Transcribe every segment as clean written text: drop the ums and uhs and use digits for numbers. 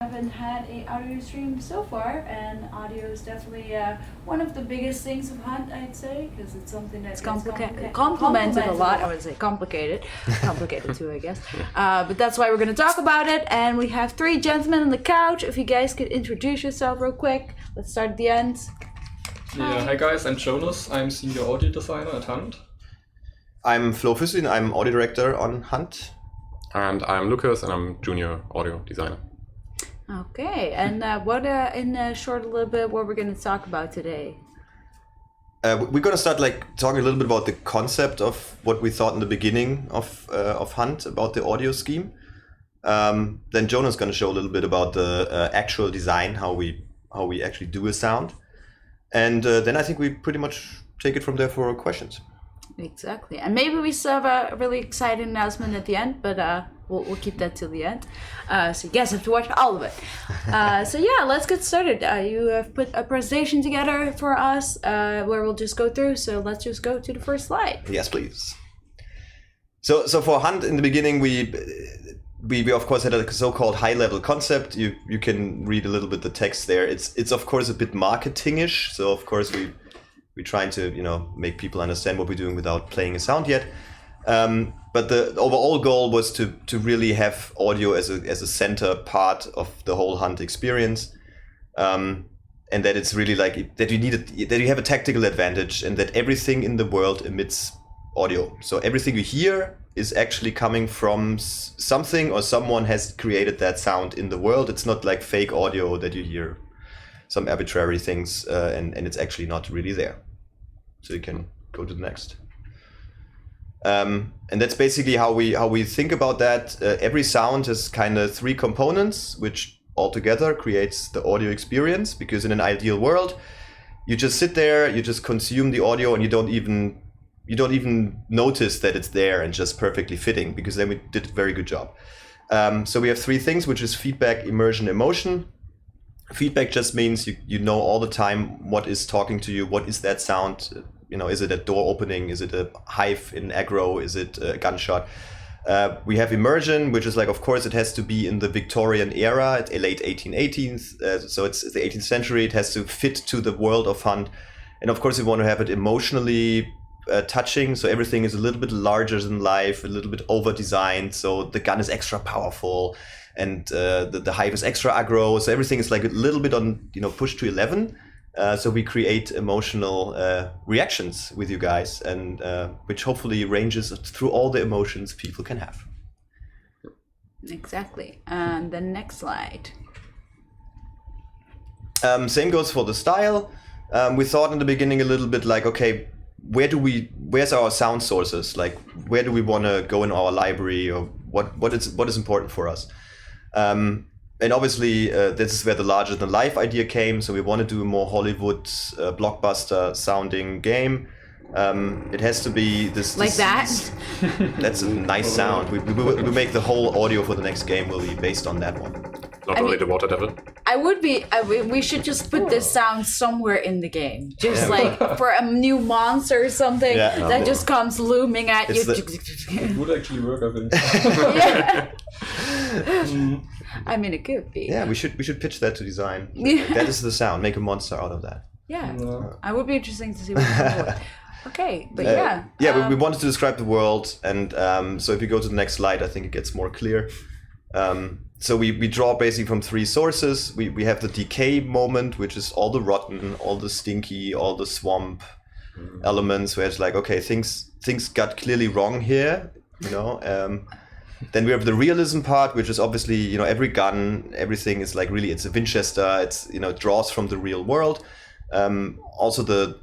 haven't had a audio stream so far, and audio is definitely one of the biggest things of Hunt, I'd say, because it's something that's complemented a lot. I would say complicated too, I guess. But that's why we're going to talk about it. And we have three gentlemen on the couch. If you guys could introduce yourself real quick, let's start at the end. Yeah, hi guys, I'm Jonas. I'm senior audio designer at Hunt. I'm Flo Füsslin, I'm audio director on Hunt. And I'm Lucas, and I'm junior audio designer. Okay, and what in short a little bit what we're going to talk about today? We're going to start talking a little bit about the concept of what we thought in the beginning of Hunt about the audio scheme. Then Jonah's going to show a little bit about the actual design, how we actually do a sound, and then I think we pretty much take it from there for questions. Exactly, and maybe we still have a really exciting announcement at the end, but we'll keep that till the end. So you guys have to watch all of it. So yeah, let's get started. You have put a presentation together for us where we'll just go through. So let's just go to the first slide. Yes, please. So for Hunt in the beginning, we of course had a so-called high-level concept. You can read a little bit the text there. It's of course a bit marketing-ish. So of course we're trying to make people understand what we're doing without playing a sound yet. But the overall goal was to really have audio as a center part of the whole Hunt experience, and that it's really that you have a tactical advantage, and that everything in the world emits audio. So everything you hear is actually coming from something or someone has created that sound in the world. It's not like fake audio that you hear some arbitrary things, and it's actually not really there. So you can go to the next. And that's basically how we think about that. Every sound has kind of three components, which altogether creates the audio experience. Because in an ideal world, you just sit there, you just consume the audio, and you don't even notice that it's there and just perfectly fitting. Because then we did a very good job. So we have three things, which is feedback, immersion, emotion. Feedback just means you know all the time what is talking to you, what is that sound. Is it a door opening? Is it a hive in aggro? Is it a gunshot? We have immersion, which is of course, it has to be in the Victorian era, late 1818th. So it's the 18th century. It has to fit to the world of Hunt. And of course, we want to have it emotionally touching. So everything is a little bit larger than life, a little bit over-designed. So the gun is extra powerful, and the hive is extra aggro. So everything is a little bit on, push to 11. So we create emotional reactions with you guys, and which hopefully ranges through all the emotions people can have. Exactly. And the next slide. Same goes for the style. We thought in the beginning a little bit okay, where's our sound sources? Where do we want to go in our library, or what is important for us? And obviously, this is where the larger-than-life idea came. So we want to do a more Hollywood blockbuster-sounding game. It has to be this. That's a nice sound. We make the whole audio for the next game will be based on that one. Not only the Water Devil. We should just put this sound somewhere in the game. Just for a new monster or something that just comes looming at you. It would actually work, I think. Yeah. It could be. Yeah, we should pitch that to design. That is the sound. Make a monster out of that. Yeah, it would be interesting to see what comes. Okay, but we wanted to describe the world, and so if you go to the next slide, I think it gets more clear. So we draw basically from three sources. We have the decay moment, which is all the rotten, all the stinky, all the swamp elements, where it's okay, things got clearly wrong here, Then we have the realism part, which is obviously, every gun, everything is really, it's a Winchester, it's, it draws from the real world. Also the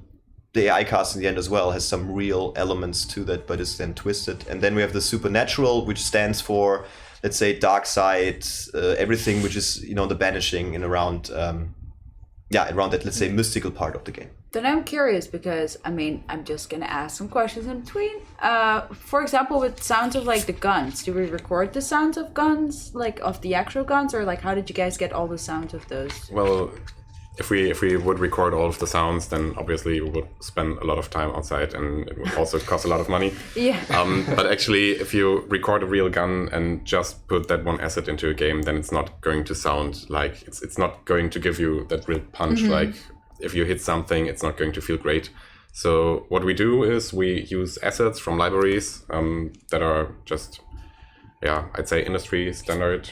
AI cast in the end as well has some real elements to that, but it's then twisted. And then we have the supernatural, which stands for, let's say, dark side, everything which is, the banishing and around that, let's say, mystical part of the game. Then I'm curious because, I'm just going to ask some questions in between. For example, with sounds of the guns, do we record the sounds of guns, of the actual guns, or how did you guys get all the sounds of those? Well, if we would record all of the sounds, then obviously we would spend a lot of time outside, and it would also cost a lot of money. Yeah. But actually, if you record a real gun and just put that one asset into a game, then it's not going to sound like it's not going to give you that real punch. Like if you hit something, it's not going to feel great. So what we do is we use assets from libraries that are just, I'd say industry standard.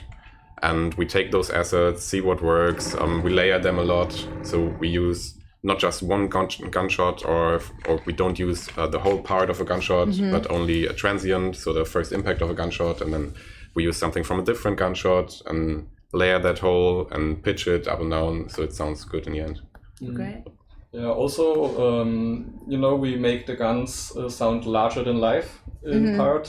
And we take those assets, see what works. We layer them a lot. So we use not just one gunshot, or we don't use the whole part of a gunshot, but only a transient, so the first impact of a gunshot. And then we use something from a different gunshot and layer that whole and pitch it up and down so it sounds good in the end. Okay. Yeah, also, we make the guns sound larger than life in part.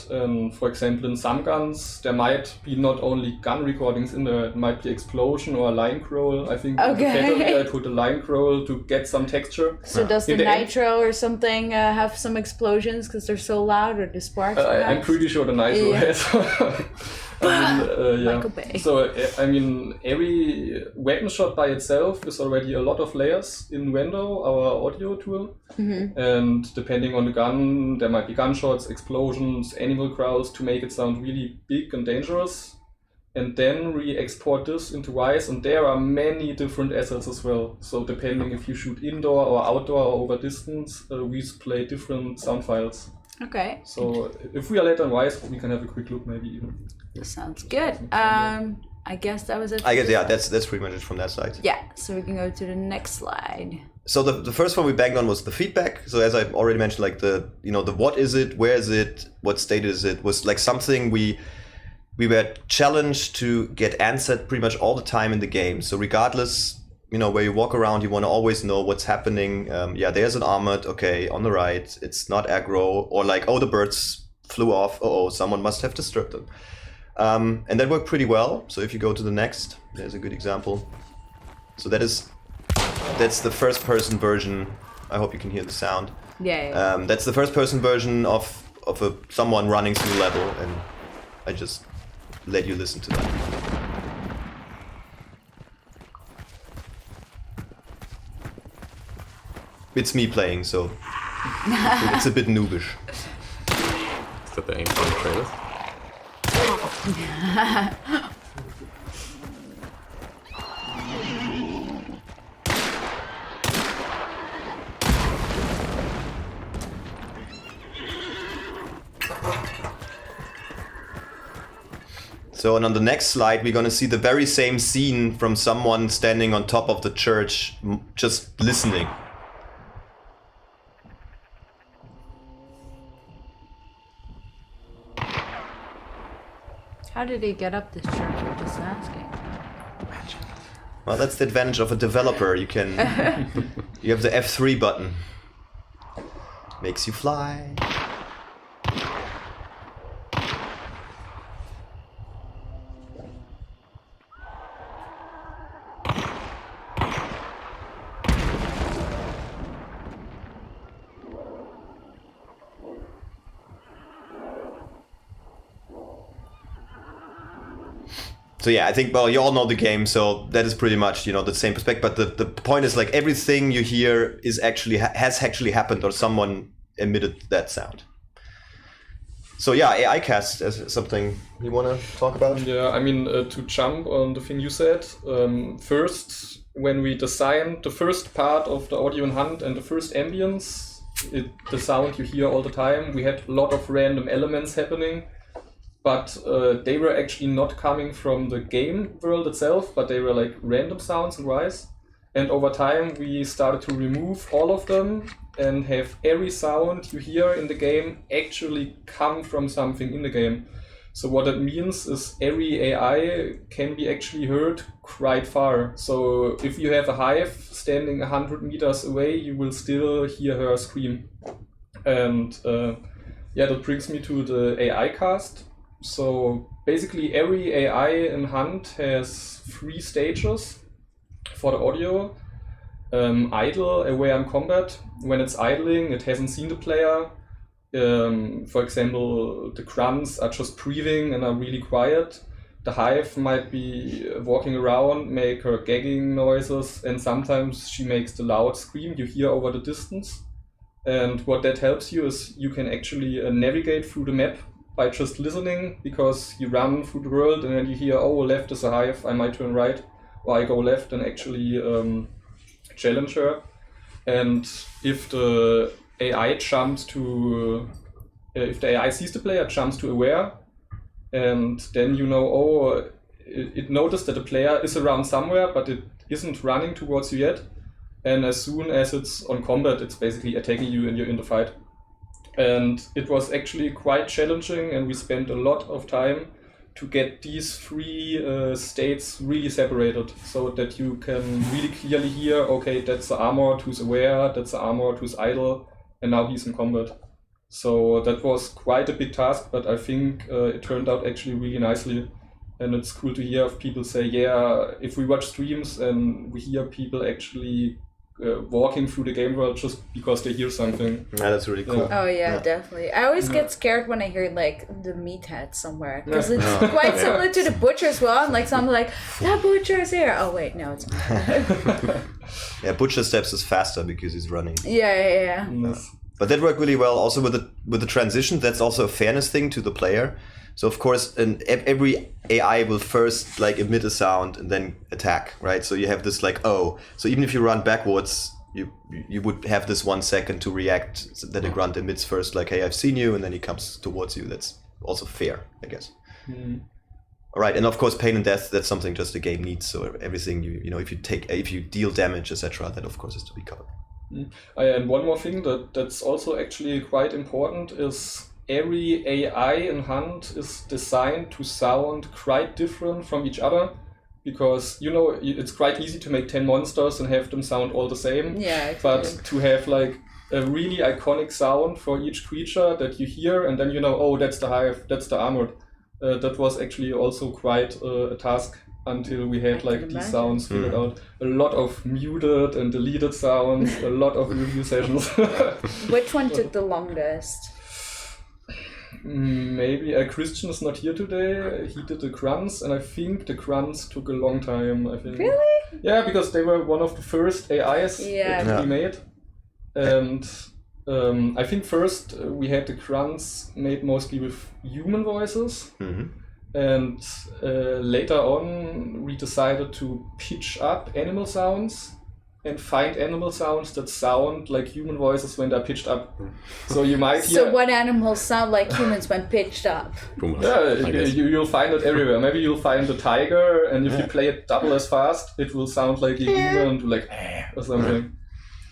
For example, in some guns, there might be not only gun recordings in there, it might be explosion or a line crawl. I think in the Fatality, I put a line crawl to get some texture. So does the nitro or something have some explosions because they're so loud, or the sparks? I'm pretty sure the nitro has. Michael Bay. So, every weapon shot by itself is already a lot of layers in Wendo, our audio tool. And depending on the gun, there might be gunshots, explosions, animal growls to make it sound really big and dangerous. And then we export this into Wise, and there are many different assets as well. So depending if you shoot indoor or outdoor or over distance, we play different sound files. Okay. So if we are later on Wise, we can have a quick look maybe even. Sounds good. I guess that was it. I guess that's pretty much it from that side. Yeah, so we can go to the next slide. So the first one we banged on was the feedback. So as I already mentioned, like the what is it, where is it, what state is it, was like something we were challenged to get answered pretty much all the time in the game. So regardless, where you walk around, you want to always know what's happening. There's an armored, okay, on the right, it's not aggro, or like, the birds flew off, someone must have disturbed them. And that worked pretty well. So if you go to the next, there's a good example. So that's the first person version. I hope you can hear the sound. Yeah. That's the first person version of someone running through the level, and I just let you listen to that. It's me playing, so it's a bit noobish. Is that the aim for the trailers? So, and on the next slide, we're going to see the very same scene from someone standing on top of the church, just listening. How did he get up this church? I'm just asking. Well, that's the advantage of a developer. You can, you have the F3 button. Makes you fly. So yeah, I think, well, you all know the game, so that is pretty much, the same perspective. But the point is, like, everything you hear is actually has actually happened, or someone emitted that sound. So yeah, AI cast as something you want to talk about? Yeah, to jump on the thing you said, first, when we designed the first part of the audio in Hunt and the first ambience, the sound you hear all the time, we had a lot of random elements happening. But they were actually not coming from the game world itself, but they were like random sounds in Rise. And over time, we started to remove all of them and have every sound you hear in the game actually come from something in the game. So what that means is every AI can be actually heard quite far. So if you have a hive standing 100 meters away, you will still hear her scream. And that brings me to the AI cast. So basically every AI in Hunt has 3 stages for the audio. Idle, aware in combat. When it's idling, it hasn't seen the player. For example, the grunts are just breathing and are really quiet. the hive might be walking around, make her gagging noises, and sometimes she makes the loud scream you hear over the distance. And what that helps you is you can actually navigate through the map by just listening, because you run through the world and then you hear, oh, left is a hive, I might turn right, or I go left and actually challenge her. And if the AI jumps to, if the AI sees the player, jumps to aware, and then you know, oh, it noticed that the player is around somewhere, but it isn't running towards you yet. And as soon as it's on combat, it's basically attacking you and you're in the fight. And it was actually quite challenging, and we spent a lot of time to get these three states really separated, so that you can really clearly hear, okay, that's the armored who's aware, that's the armored who's idle, and now he's in combat. So that was quite a big task, but I think it turned out actually really nicely. And it's cool to hear if people say, yeah, if we watch streams and we hear people actually walking through the game world just because they hear something. Yeah, that's really cool. Oh yeah, definitely. I always get scared when I hear like the meathead somewhere, because it's quite similar to the butcher as well. I'm like, something like, that butcher is here. Oh wait, no, it's not. Yeah, Butcher steps is faster because he's running. Yeah. Yes. But that worked really well. Also with the transition, that's also a fairness thing to the player. So of course, every AI will first like emit a sound and then attack, right? So you have this like, oh, so even if you run backwards, you would have this 1 second to react, so that a grunt emits first, like, hey, I've seen you, and then he comes towards you. That's also fair, I guess. All right, and of course, pain and death, that's something just the game needs. So everything you know, if you deal damage, etc., that of course is to be covered. And one more thing that's also actually quite important is every AI in Hunt is designed to sound quite different from each other, because, you know, it's quite easy to make 10 monsters and have them sound all the same. Yeah, exactly. But to have like a really iconic sound for each creature that you hear, and then you know, oh, that's the hive, that's the armored. That was actually also quite a task until we had like these sounds figured out. A lot of muted and deleted sounds, a lot of review sessions. Which one took the longest? Maybe Christian is not here today. He did the grunts, and I think the grunts took a long time. I think. Really? Yeah, because they were one of the first AIs that we made, and I think first we had the grunts made mostly with human voices, and later on we decided to pitch up animal sounds and find animal sounds that sound like human voices when they're pitched up. So you might hear... So what animals sound like humans when pitched up? Yeah, you'll find it everywhere. Maybe you'll find a tiger, and if you play it double as fast, it will sound like a human, like or something.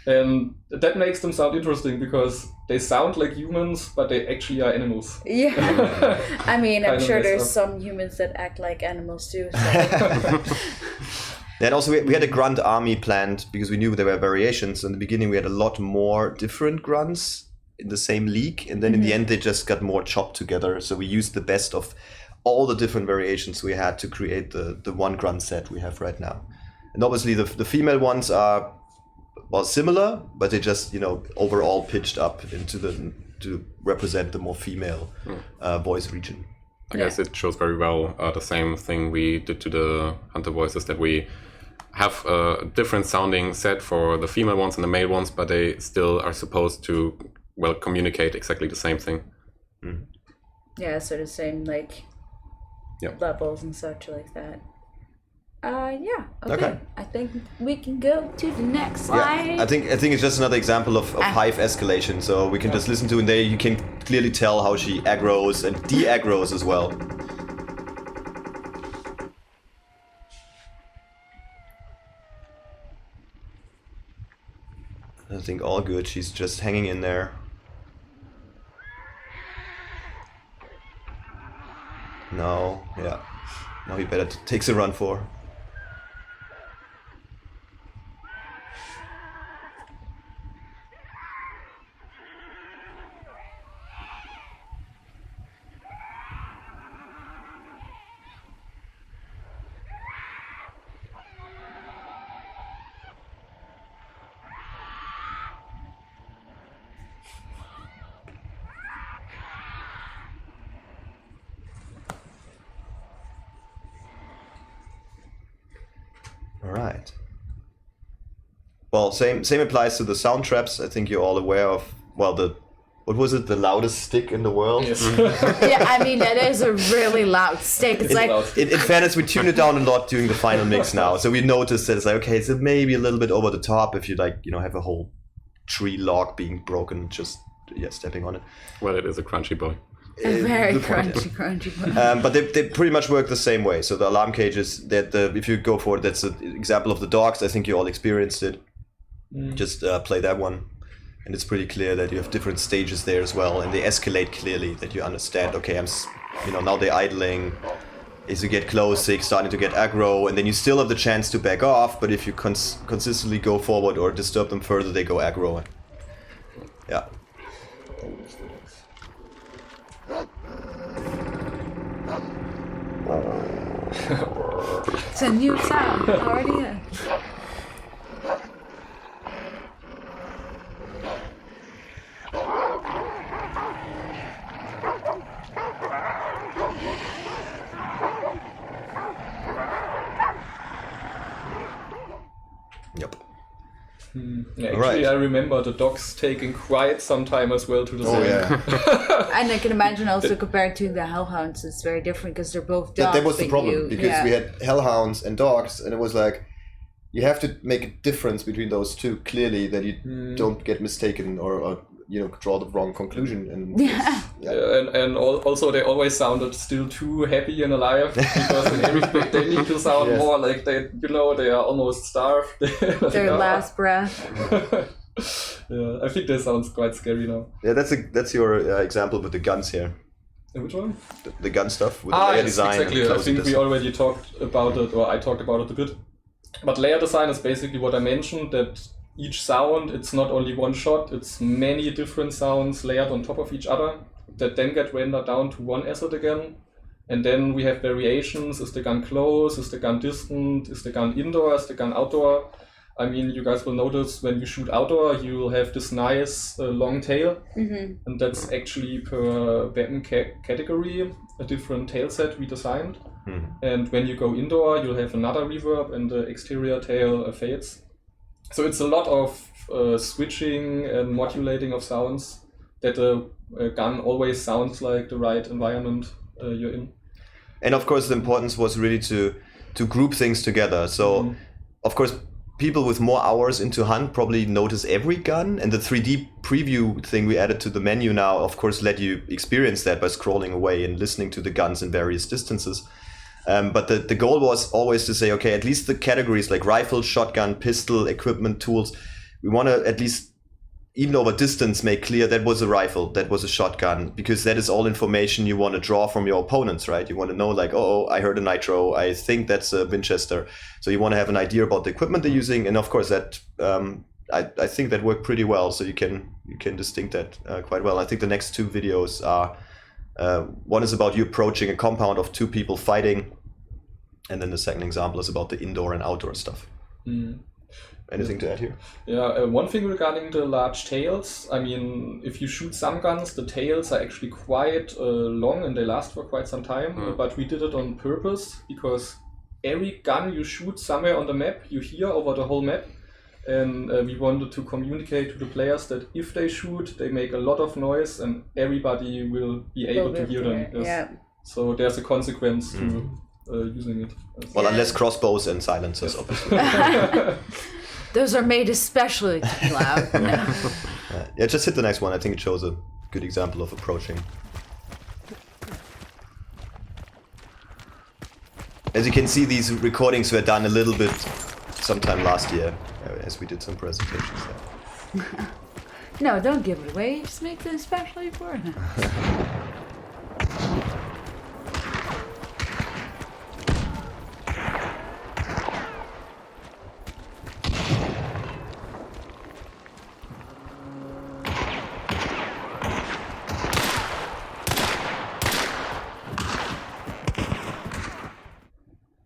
And that makes them sound interesting, because they sound like humans, but they actually are animals. Yeah. I mean, I'm sure there's up. some humans that act like animals too. So. And also we had a grunt army planned, because we knew there were variations. In the beginning we had a lot more different grunts in the same league, and then in the end they just got more chopped together. So we used the best of all the different variations we had to create the one grunt set we have right now. And obviously the female ones are, well, similar, but they just, you know, overall pitched up into to represent the more female voice region. I guess it shows very well the same thing we did to the hunter voices, that we have a different sounding set for the female ones and the male ones, but they still are supposed to, well, communicate exactly the same thing. Yeah, so the same like levels and such like that. Okay. I think we can go to the next slide. Yeah, I think it's just another example of hive escalation. So we can just listen to, and there you can clearly tell how she aggroes and de-aggroes as well. I think all good. She's just hanging in there. No, yeah. Now he better takes a run for. All right. Well, same applies to the sound traps. I think you're all aware of, well, what was it, the loudest stick in the world? Yes. Yeah, I mean, it is a really loud stick. It's like, loud. In fairness, we tune it down a lot during the final mix now. So we noticed that it's like, okay, so maybe a little bit over the top if you like, have a whole tree log being broken, just stepping on it. Well, it is a crunchy boy. a very Good point, crunchy one. But they pretty much work the same way. So the alarm cages, if you go for it, that's an example of the dogs. I think you all experienced it. Just play that one. And it's pretty clear that you have different stages there as well. And they escalate clearly, that you understand, okay, now they're idling. As you get close, they're starting to get aggro. And then you still have the chance to back off. But if you consistently go forward or disturb them further, they go aggro. Yeah. It's a new sound already. Yep. Yeah, actually, Right. I remember the dogs taking quite some time as well to the Oh, yeah. And I can imagine also compared to the hellhounds, it's very different because they're both dogs. That was the but problem, because we had hellhounds and dogs, and it was like, you have to make a difference between those two clearly, that you don't get mistaken or draw the wrong conclusion. And and also they always sounded still too happy and alive, because in every they need to sound more like they are almost starved. their last breath. Yeah, I think that sounds quite scary now. Yeah, that's your example with the guns here. Which one? The gun stuff with the layer Yes, design. exactly. And I closing think we already talked about it, or I talked about it a bit. But layer design is basically what I mentioned, that each sound, it's not only one shot, it's many different sounds layered on top of each other that then get rendered down to one asset again. And then we have variations. Is the gun close? Is the gun distant? Is the gun indoor? Is the gun outdoor? I mean, you guys will notice when you shoot outdoor, you will have this nice long tail. Mm-hmm. And that's actually per weapon category, a different tail set we designed. And when you go indoor, you'll have another reverb and the exterior tail fades. So it's a lot of switching and modulating of sounds that a gun always sounds like the right environment you're in. And of course, the importance was really to group things together. So, of course, people with more hours into Hunt probably notice every gun, and the 3D preview thing we added to the menu now, of course, let you experience that by scrolling away and listening to the guns in various distances. But the goal was always to say, okay, at least the categories like rifle, shotgun, pistol, equipment, tools, we want to at least, even over distance, make clear that was a rifle, that was a shotgun, because that is all information you want to draw from your opponents, right? You want to know, like, oh, I heard a nitro, I think that's a Winchester. So you want to have an idea about the equipment they're using, and of course that I think that worked pretty well. So you can distinct that quite well. I think the next two videos are. One is about you approaching a compound of two people fighting, and then the second example is about the indoor and outdoor stuff. Anything to add here? Yeah, one thing regarding the large tails, I mean, if you shoot some guns, the tails are actually quite long and they last for quite some time, but we did it on purpose because every gun you shoot somewhere on the map, you hear over the whole map. And we wanted to communicate to the players that if they shoot, they make a lot of noise and everybody will be able to hear them. Yes. Yeah. So there's a consequence to using it. Yes. Well, unless crossbows and silencers, obviously. Those are made especially to be loud. Yeah, just hit the next one. I think it shows a good example of approaching. As you can see, these recordings were done a little bit sometime last year, as we did some presentations there. No, don't give it away. Just make them especially for it.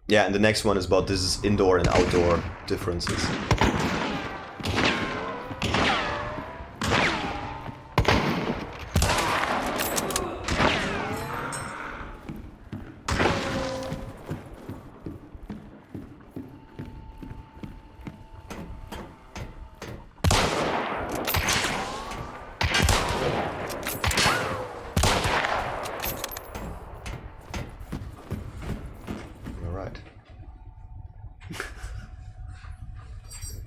Yeah, and the next one is about this is indoor and outdoor differences. All right.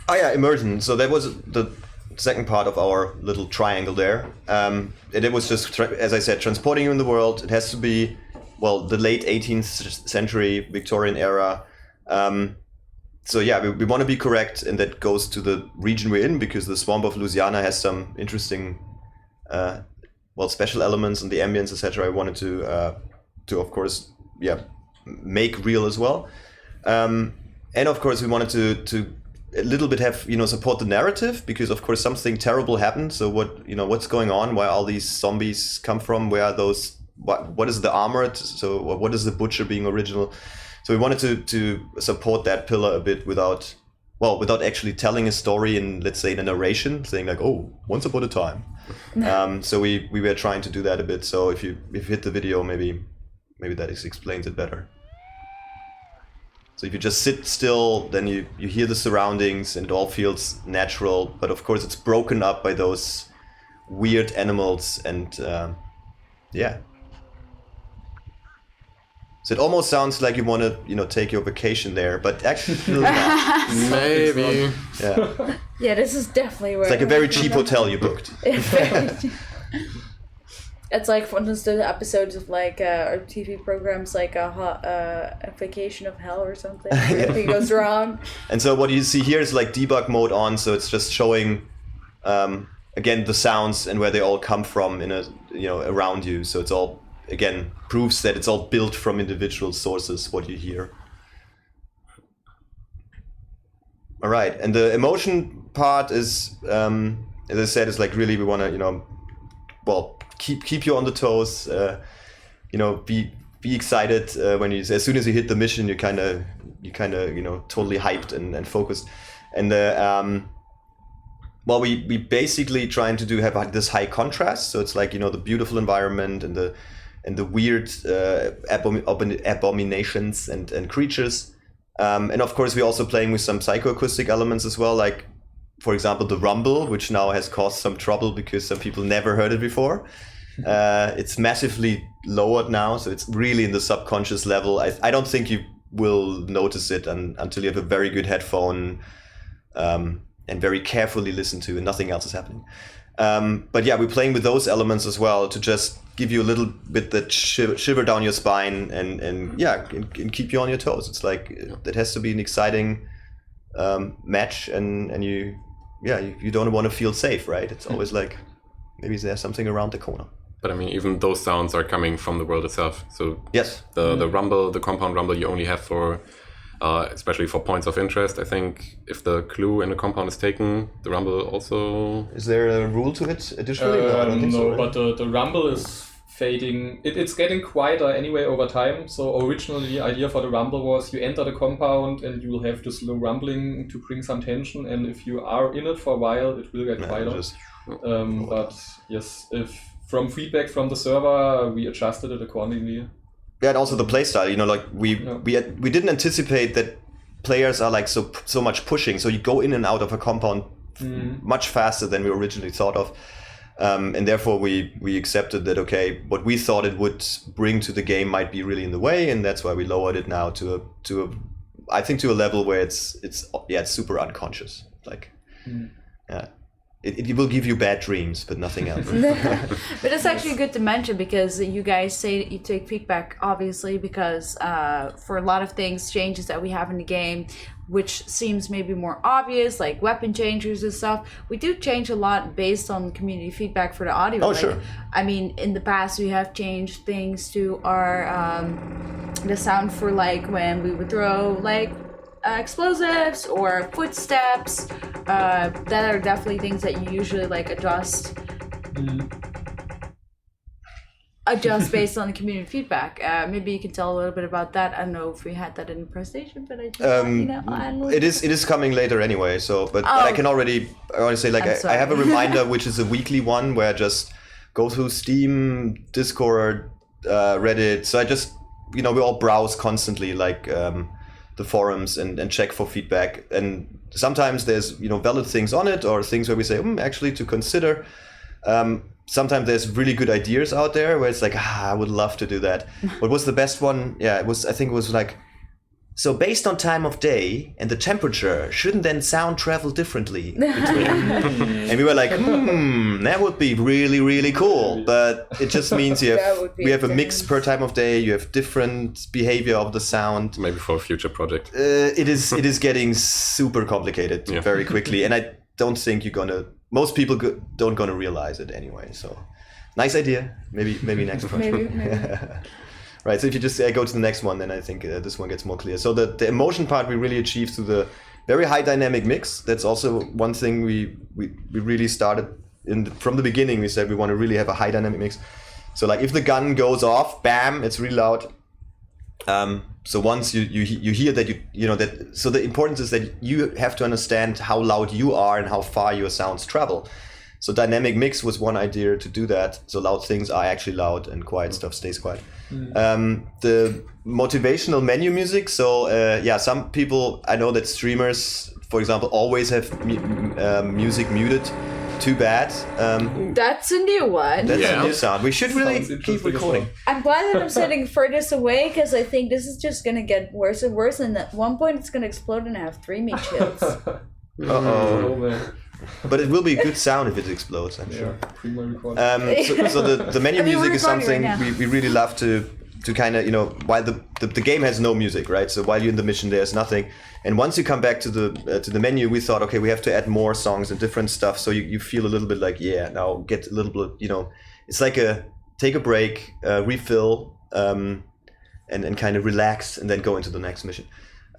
Oh yeah, immersion. So that was the second part of our little triangle there. And it was just, as I said, transporting you in the world. It has to be, well, the late 18th century Victorian era. So yeah, we want to be correct, and that goes to the region we're in, because the Swamp of Louisiana has some interesting, special elements and the ambience, etc. I wanted to of course, make real as well. And of course, we wanted to a little bit have, support the narrative, because of course something terrible happened. So what's going on? Where all these zombies come from? Where are those? What is the armored? So what is the butcher being original? So we wanted to support that pillar a bit without actually telling a story in, let's say, in a narration, saying like, oh, once upon a time. So we were trying to do that a bit. So if you hit the video, maybe that explains it better. So if you just sit still, then you hear the surroundings and it all feels natural. But of course, it's broken up by those weird animals and So it almost sounds like you want to, take your vacation there, but actually not. Maybe. Yeah. Yeah, this is definitely where It's like a very cheap hotel you booked. It's like, for instance, the episodes of like or TV programs like a Vacation of Hell or something. Where everything goes wrong. And so what you see here is like debug mode on, so it's just showing again the sounds and where they all come from in around you. So it's all, again, proves that it's all built from individual sources, what you hear. All right, and the emotion part is, as I said, is like really we want to, keep you on the toes. Be excited when as soon as you hit the mission, you kind of totally hyped and focused. And we basically trying to have this high contrast. So it's like the beautiful environment and the weird abominations and creatures. And of course, we're also playing with some psychoacoustic elements as well, like, for example, the rumble, which now has caused some trouble because some people never heard it before. It's massively lowered now, so it's really in the subconscious level. I don't think you will notice it until you have a very good headphone and very carefully listen to, and nothing else is happening. But yeah, we're playing with those elements as well to just give you a little bit that shiver down your spine and keep you on your toes. It's like it has to be an exciting match, and you don't want to feel safe, right? It's always like maybe there's something around the corner. But I mean, even those sounds are coming from the world itself. So yes, the rumble, the compound rumble, you only have for especially for points of interest. I think if the clue in the compound is taken, the rumble also... Is there a rule to it additionally? No, I don't think so, right? But the rumble is fading. It's getting quieter anyway over time. So originally the idea for the rumble was you enter the compound and you will have this slow rumbling to bring some tension. And if you are in it for a while, it will get quieter. But yes, if from feedback from the server, we adjusted it accordingly. Yeah, and also the playstyle, we didn't anticipate that players are like so much pushing. So you go in and out of a compound much faster than we originally thought of. And therefore we accepted that, okay, what we thought it would bring to the game might be really in the way, and that's why we lowered it now to a level where it's super unconscious. Like It will give you bad dreams, but nothing else. But it's actually good to mention, because you guys say that you take feedback, obviously, because for a lot of things, changes that we have in the game, which seems maybe more obvious, like weapon changes and stuff, we do change a lot based on community feedback for the audio. Oh, sure. I mean, in the past, we have changed things to our the sound for like when we would throw like explosives or footsteps. That are definitely things that you usually like adjust based on the community feedback. Maybe you can tell a little bit about that. I don't know if we had that in the presentation, but I just it is coming later anyway. So, but I want to say like I have a reminder which is a weekly one where I just go through Steam, Discord, Reddit. So I just we all browse constantly like the forums and check for feedback, and sometimes there's valid things on it or things where we say actually to consider. sometimes there's really good ideas out there where it's like, I would love to do that. What was the best one? Yeah, I think it was like, so based on time of day and the temperature, shouldn't then sound travel differently between? And we were like, that would be really, really cool. But it just means we have a mix per time of day. You have different behavior of the sound. Maybe for a future project. It is getting super complicated very quickly. And I don't think most people don't gonna realize it anyway. So nice idea. Maybe next project. Maybe. Right, so if you just go to the next one, then I think this one gets more clear. So the emotion part we really achieved through the very high dynamic mix. That's also one thing we really started from the beginning. We said we want to really have a high dynamic mix. So like if the gun goes off, bam, it's really loud. So once you hear that that. So the importance is that you have to understand how loud you are and how far your sounds travel. So dynamic mix was one idea to do that. So loud things are actually loud and quiet stuff stays quiet. The motivational menu music. So some people, I know that streamers, for example, always have music muted. Too bad. That's a new one. That's a new sound. We should really keep recording. I'm glad that I'm sitting furthest away because I think this is just gonna get worse and worse, and at one point it's gonna explode and I have 3 meat shields. Oh man. But it will be a good sound if it explodes, I'm sure. Prima recording. So the menu music is something right we really love to kind of, while the game has no music, right? So while you're in the mission, there's nothing. And once you come back to the menu, we thought, okay, we have to add more songs and different stuff. So you feel a little bit like, now get a little bit, it's like take a break, refill, and kind of relax and then go into the next mission.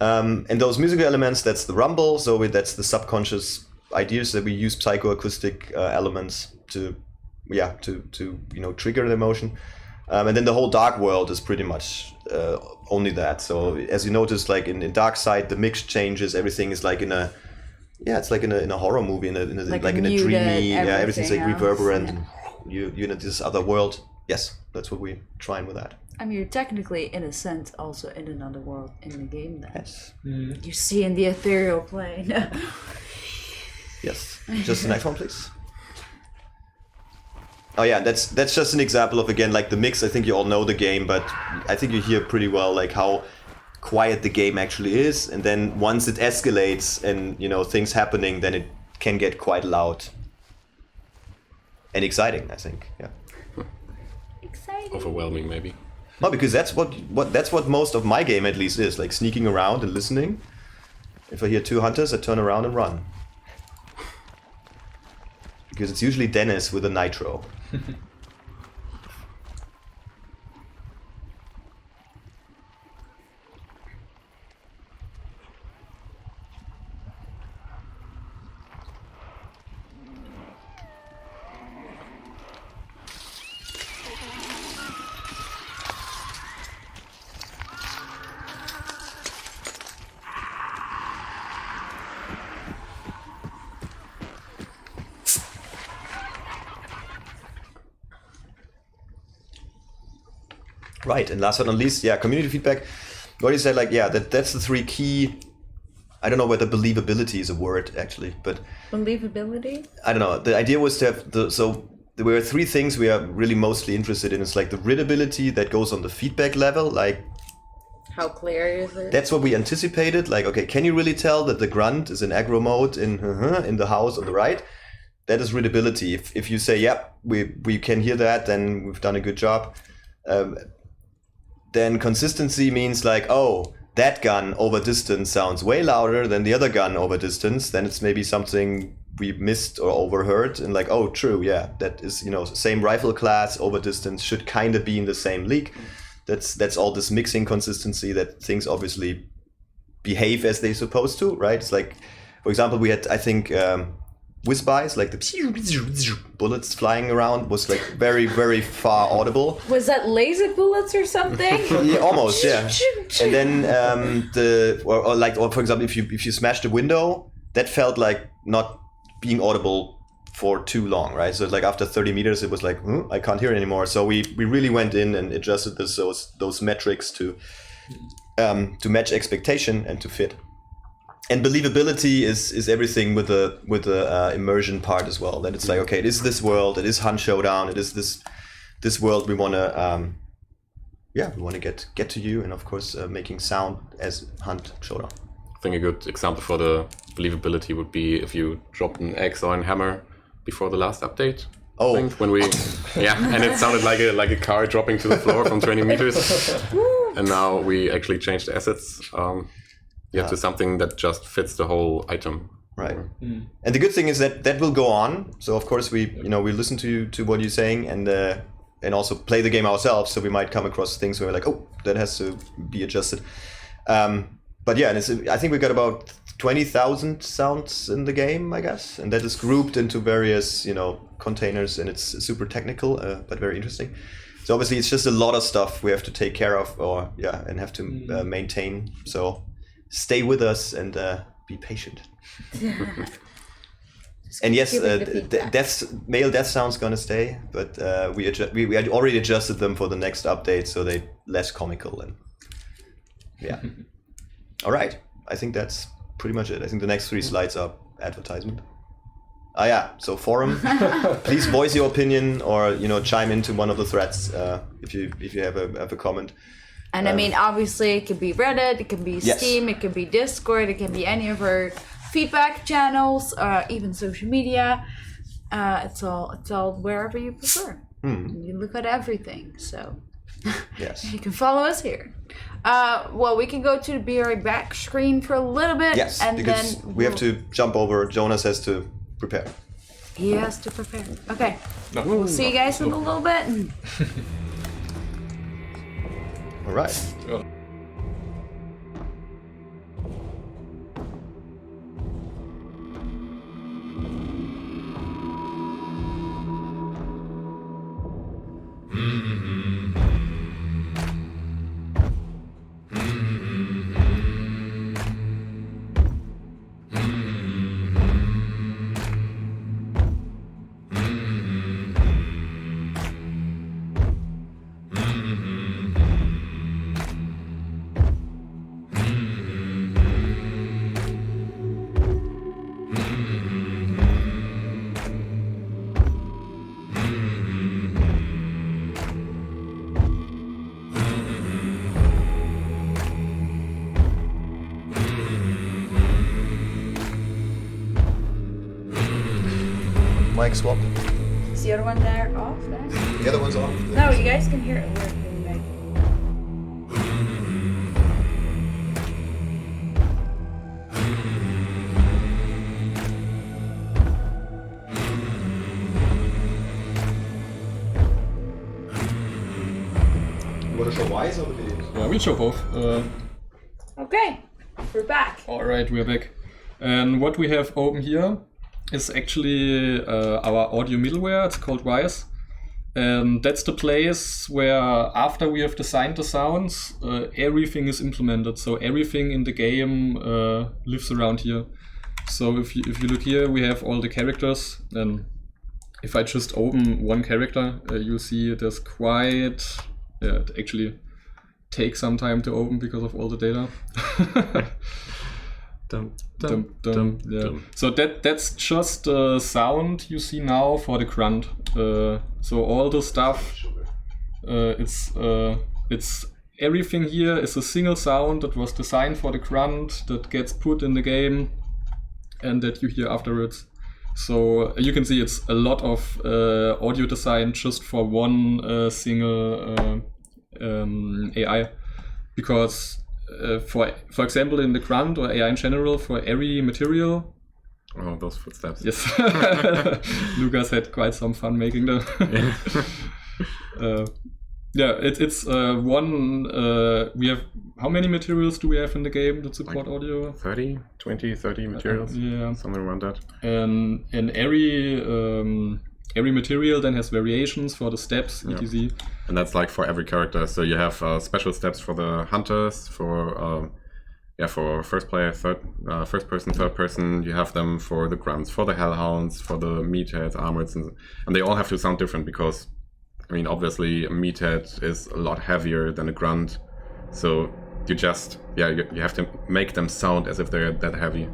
And those musical elements, that's the rumble. So that's the subconscious ideas that we use psychoacoustic elements to trigger the emotion. And then the whole dark world is pretty much only that. So as you notice, like in Dark Side, the mix changes. Everything is like in a horror movie, in a dreamy. Everything's like reverberant. And you're in this other world. Yes, that's what we're trying with that. I mean, you're technically, in a sense, also in another world in the game. Then Yes. You see in the ethereal plane. Yes. Just the next one, please. Oh yeah, that's just an example of, again, like the mix. I think you all know the game, but I think you hear pretty well like how quiet the game actually is, and then once it escalates and things happening, then it can get quite loud and exciting, I think. Yeah. Exciting. Overwhelming, maybe. Well, because that's what most of my game at least is, like sneaking around and listening. If I hear 2 hunters, I turn around and run. Because it's usually Dennis with a nitro. Right, and last but not least, community feedback. What you said, that's the 3 key. I don't know whether believability is a word actually, but Believability? I don't know. The idea was to have so there were 3 things we are really mostly interested in. It's like the readability that goes on the feedback level, like How clear is it? that's what we anticipated. Like, okay, can you really tell that the grunt is in aggro mode in the house on the right? That is readability. If you say, yep, we can hear that, then we've done a good job. Then consistency means like, oh, that gun over distance sounds way louder than the other gun over distance. Then it's maybe something we missed or overheard, and like, oh, true, yeah, that is, same rifle class over distance should kind of be in the same league. That's all this mixing consistency that things obviously behave as they're supposed to, right? It's like, for example, we had, I think, whiz-bys, like the bullets flying around was like very, very far audible. Was that laser bullets or something? Yeah, almost, yeah. And then or for example, if you smashed a window, that felt like not being audible for too long, right? So like after 30 meters, it was like, I can't hear it anymore. So we really went in and adjusted those metrics to match expectation and to fit. And believability is everything with the immersion part as well. That it's like, okay, it is this world, it is Hunt Showdown, it is this world we want to get to you, and of course making sound as Hunt Showdown. I think a good example for the believability would be if you dropped an axe or a hammer before the last update. Oh, I think, when we and it sounded like a car dropping to the floor from 20 meters. And now we actually changed the assets to something that just fits the whole item. Right. And the good thing is that will go on. So of course we listen to what you're saying and also play the game ourselves. So we might come across things where we're like, oh, that has to be adjusted. But yeah, I think we got about 20,000 sounds in the game, I guess, and that is grouped into various containers, and it's super technical but very interesting. So obviously it's just a lot of stuff we have to take care of and have to maintain. So stay with us and be patient. And yes, male death sounds gonna stay, but we had already adjusted them for the next update, so they're less comical and All right, I think that's pretty much it. I think the next 3 slides are advertisement. So forum. Please voice your opinion or chime into one of the threads if you have a comment. And I mean, obviously, it could be Reddit, it can be Steam, it can be Discord, it can be any of our feedback channels, even social media. It's all wherever you prefer. You look at everything, so yes, you can follow us here. Well, we can go to the Be Right Back screen for a little bit. Yes, and because then we have to jump over. Jonas has to prepare. He has to prepare. Okay, we'll see you guys in a little bit. All right. Mic swap. Is the other one there off there? The other one's off. No, you guys can hear it. We're doing like... You want to show Wise or the videos? Yeah, we'll show both. Okay, we're back. All right, we're back. And what we have open here is actually our audio middleware. It's called Wise. And that's the place where, after we have designed the sounds, everything is implemented. So everything in the game lives around here. So if you look here, we have all the characters. And if I just open one character, you see there's quite... it actually takes some time to open because of all the data. So that's just the sound you see now for the grunt. So all the stuff, it's everything here is a single sound that was designed for the grunt that gets put in the game, and that you hear afterwards. So you can see it's a lot of audio design just for one single AI, because. For example, in the grunt or AI in general, for every material. Oh, those footsteps. Yes. Lucas had quite some fun making them. It's one. We have, how many materials do we have in the game that support like audio? 30 materials. Yeah. Something around that. And every material then has variations for the steps, etc. And that's like for every character. So you have special steps for the hunters, for first player, first person, third person. You have them for the grunts, for the hellhounds, for the meatheads, armoreds, and they all have to sound different because, I mean, obviously a meathead is a lot heavier than a grunt. So you just you have to make them sound as if they're that heavy.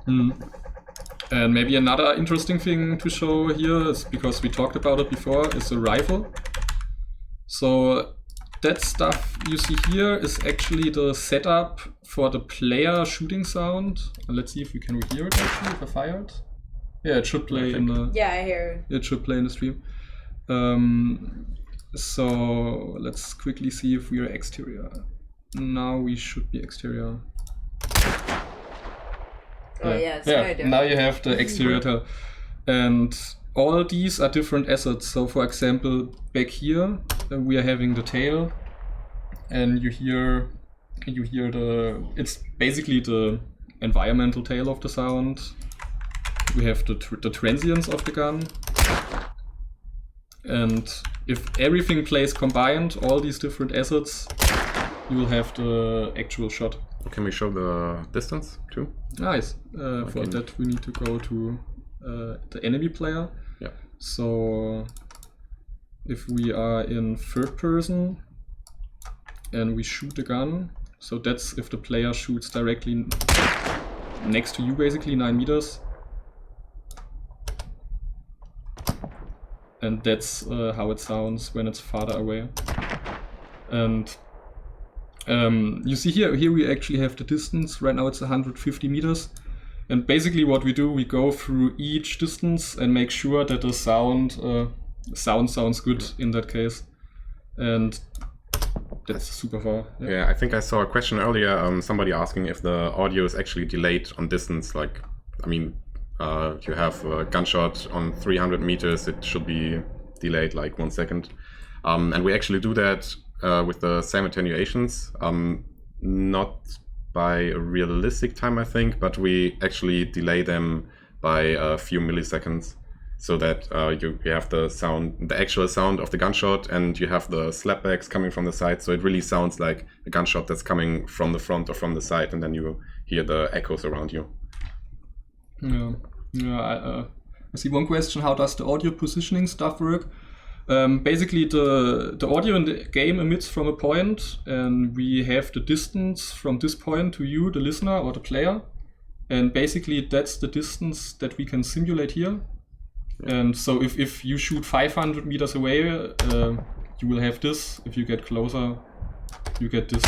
And maybe another interesting thing to show here is, because we talked about it before, is the rifle. So that stuff you see here is actually the setup for the player shooting sound. And let's see if we can hear it actually, if I fire it. Yeah, it should play in the... Yeah, I hear it should play in the stream. So let's quickly see if we are exterior. Now we should be exterior. Oh yeah, it's very different. Now you have the exterior tail. And all these are different assets. So for example, back here we are having the tail, and you hear it's basically the environmental tail of the sound. We have the transients of the gun. And if everything plays combined, all these different assets, you will have the actual shot. Can we show the distance too? Nice. For that we need to go to the enemy player. Yeah. So if we are in third person and we shoot the gun, so that's if the player shoots directly next to you, basically 9 meters. And that's how it sounds when it's farther away. And you see here we actually have the distance. Right now it's 150 meters. And basically what we do, we go through each distance and make sure that the sound sounds good in that case. And that's super far. Yeah, I think I saw a question earlier, somebody asking if the audio is actually delayed on distance. Like, I mean, you have a gunshot on 300 meters, it should be delayed like 1 second. And we actually do that with the same attenuations, not by a realistic time, I think, but we actually delay them by a few milliseconds, so that you have the sound, the actual sound of the gunshot, and you have the slapbacks coming from the side, so it really sounds like a gunshot that's coming from the front or from the side, and then you hear the echoes around you. I see one question: how does the audio positioning stuff work? Basically, the audio in the game emits from a point, and we have the distance from this point to you, the listener or the player. And basically, that's the distance that we can simulate here. And so if you shoot 500 meters away, you will have this. If you get closer, you get this.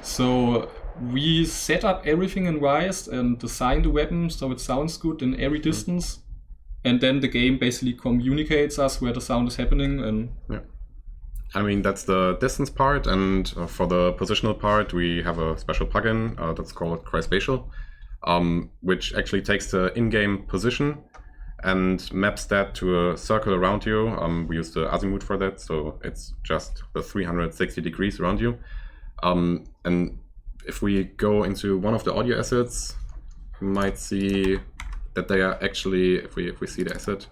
So we set up everything in Wise and design the weapon so it sounds good in every distance. And then the game basically communicates us where the sound is happening. And I mean, that's the distance part. And for the positional part, we have a special plugin that's called Cryspatial, which actually takes the in-game position and maps that to a circle around you. We use the azimuth for that, so it's just the 360 degrees around you. And if we go into one of the audio assets, you might see that they are actually, if we see the asset,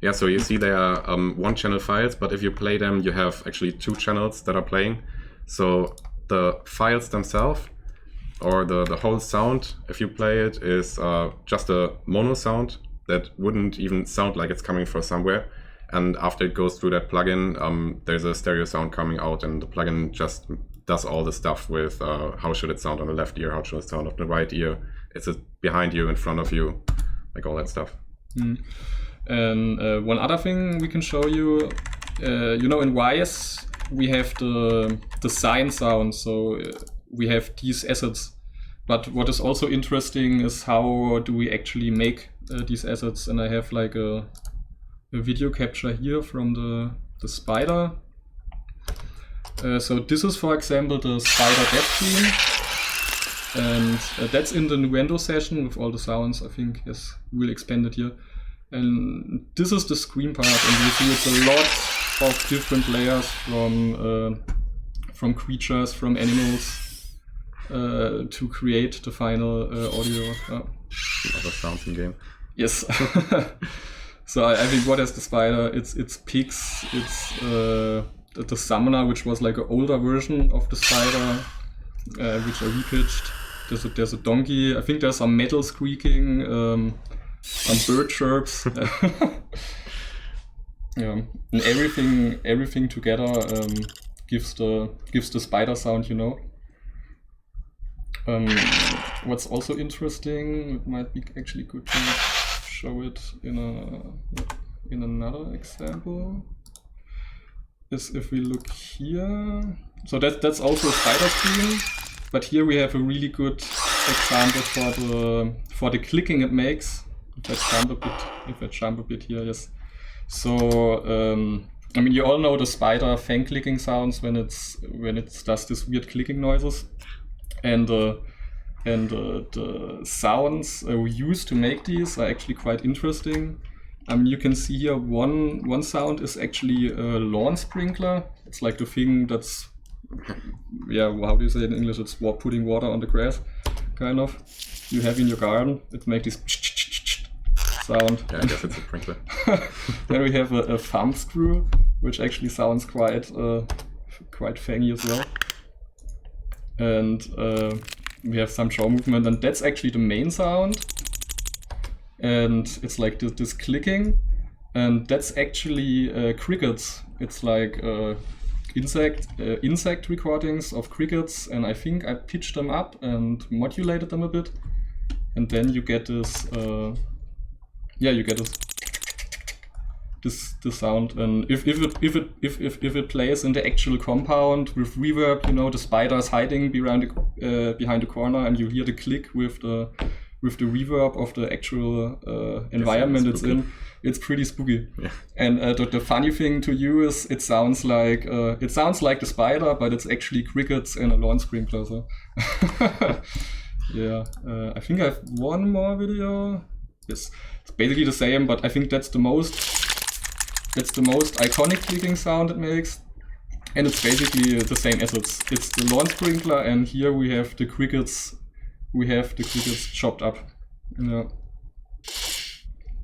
yeah, so you see they are 1-channel files, but if you play them, you have actually 2 channels that are playing. So the files themselves, or the whole sound, if you play it, is just a mono sound that wouldn't even sound like it's coming from somewhere. And after it goes through that plugin, there's a stereo sound coming out, and the plugin just does all the stuff with how should it sound on the left ear, how should it sound on the right ear, is it behind you, in front of you, like all that stuff. And one other thing we can show you, in Wise we have the sign sound, so we have these assets. But what is also interesting is how do we actually make these assets. And I have like a video capture here from the spider. So this is, for example, the spider death scene. And that's in the Nuendo session with all the sounds, I think. Yes, we'll expand it here. And this is the screen part, and you see it's a lot of different layers from creatures, from animals, to create the final audio. Other sounds in game. Yes. So I think what is the spider? It's pigs. It's the summoner, which was like an older version of the spider, which are repitched. There's a donkey. I think there's some metal squeaking, some bird chirps. Yeah, and everything together gives the spider sound, What's also interesting, it might be actually good to show it in another example, is if we look here. So that's also a spider screen, but here we have a really good example for the clicking it makes. If I jump a bit here, yes. So I mean, you all know the spider fan clicking sounds when it does this weird clicking noises, and the sounds we use to make these are actually quite interesting. I mean, you can see here one sound is actually a lawn sprinkler. It's like the thing that's, yeah, how do you say it in English? It's putting water on the grass, kind of. You have in your garden. It makes this sound. Yeah, I guess it's a sprinkler. Then we have a thumb screw, which actually sounds quite fangy as well. And we have some jaw movement, and that's actually the main sound. And it's like this clicking, and that's actually crickets. It's like insect recordings of crickets, and I think I pitched them up and modulated them a bit, and then you get this. You get this sound, and if it plays in the actual compound with reverb, you know, the spider is hiding behind the corner, and you hear the click with the reverb of the actual environment it's in. It's pretty spooky. Yeah. And the funny thing to you is it sounds like the spider, but it's actually crickets and a lawn sprinkler. So. Yeah, I think I have one more video. Yes, it's basically the same, but I think that's the most iconic clicking sound it makes, and it's basically the same assets. It's the lawn sprinkler, and here we have the crickets. We have the crickets chopped up. Yeah.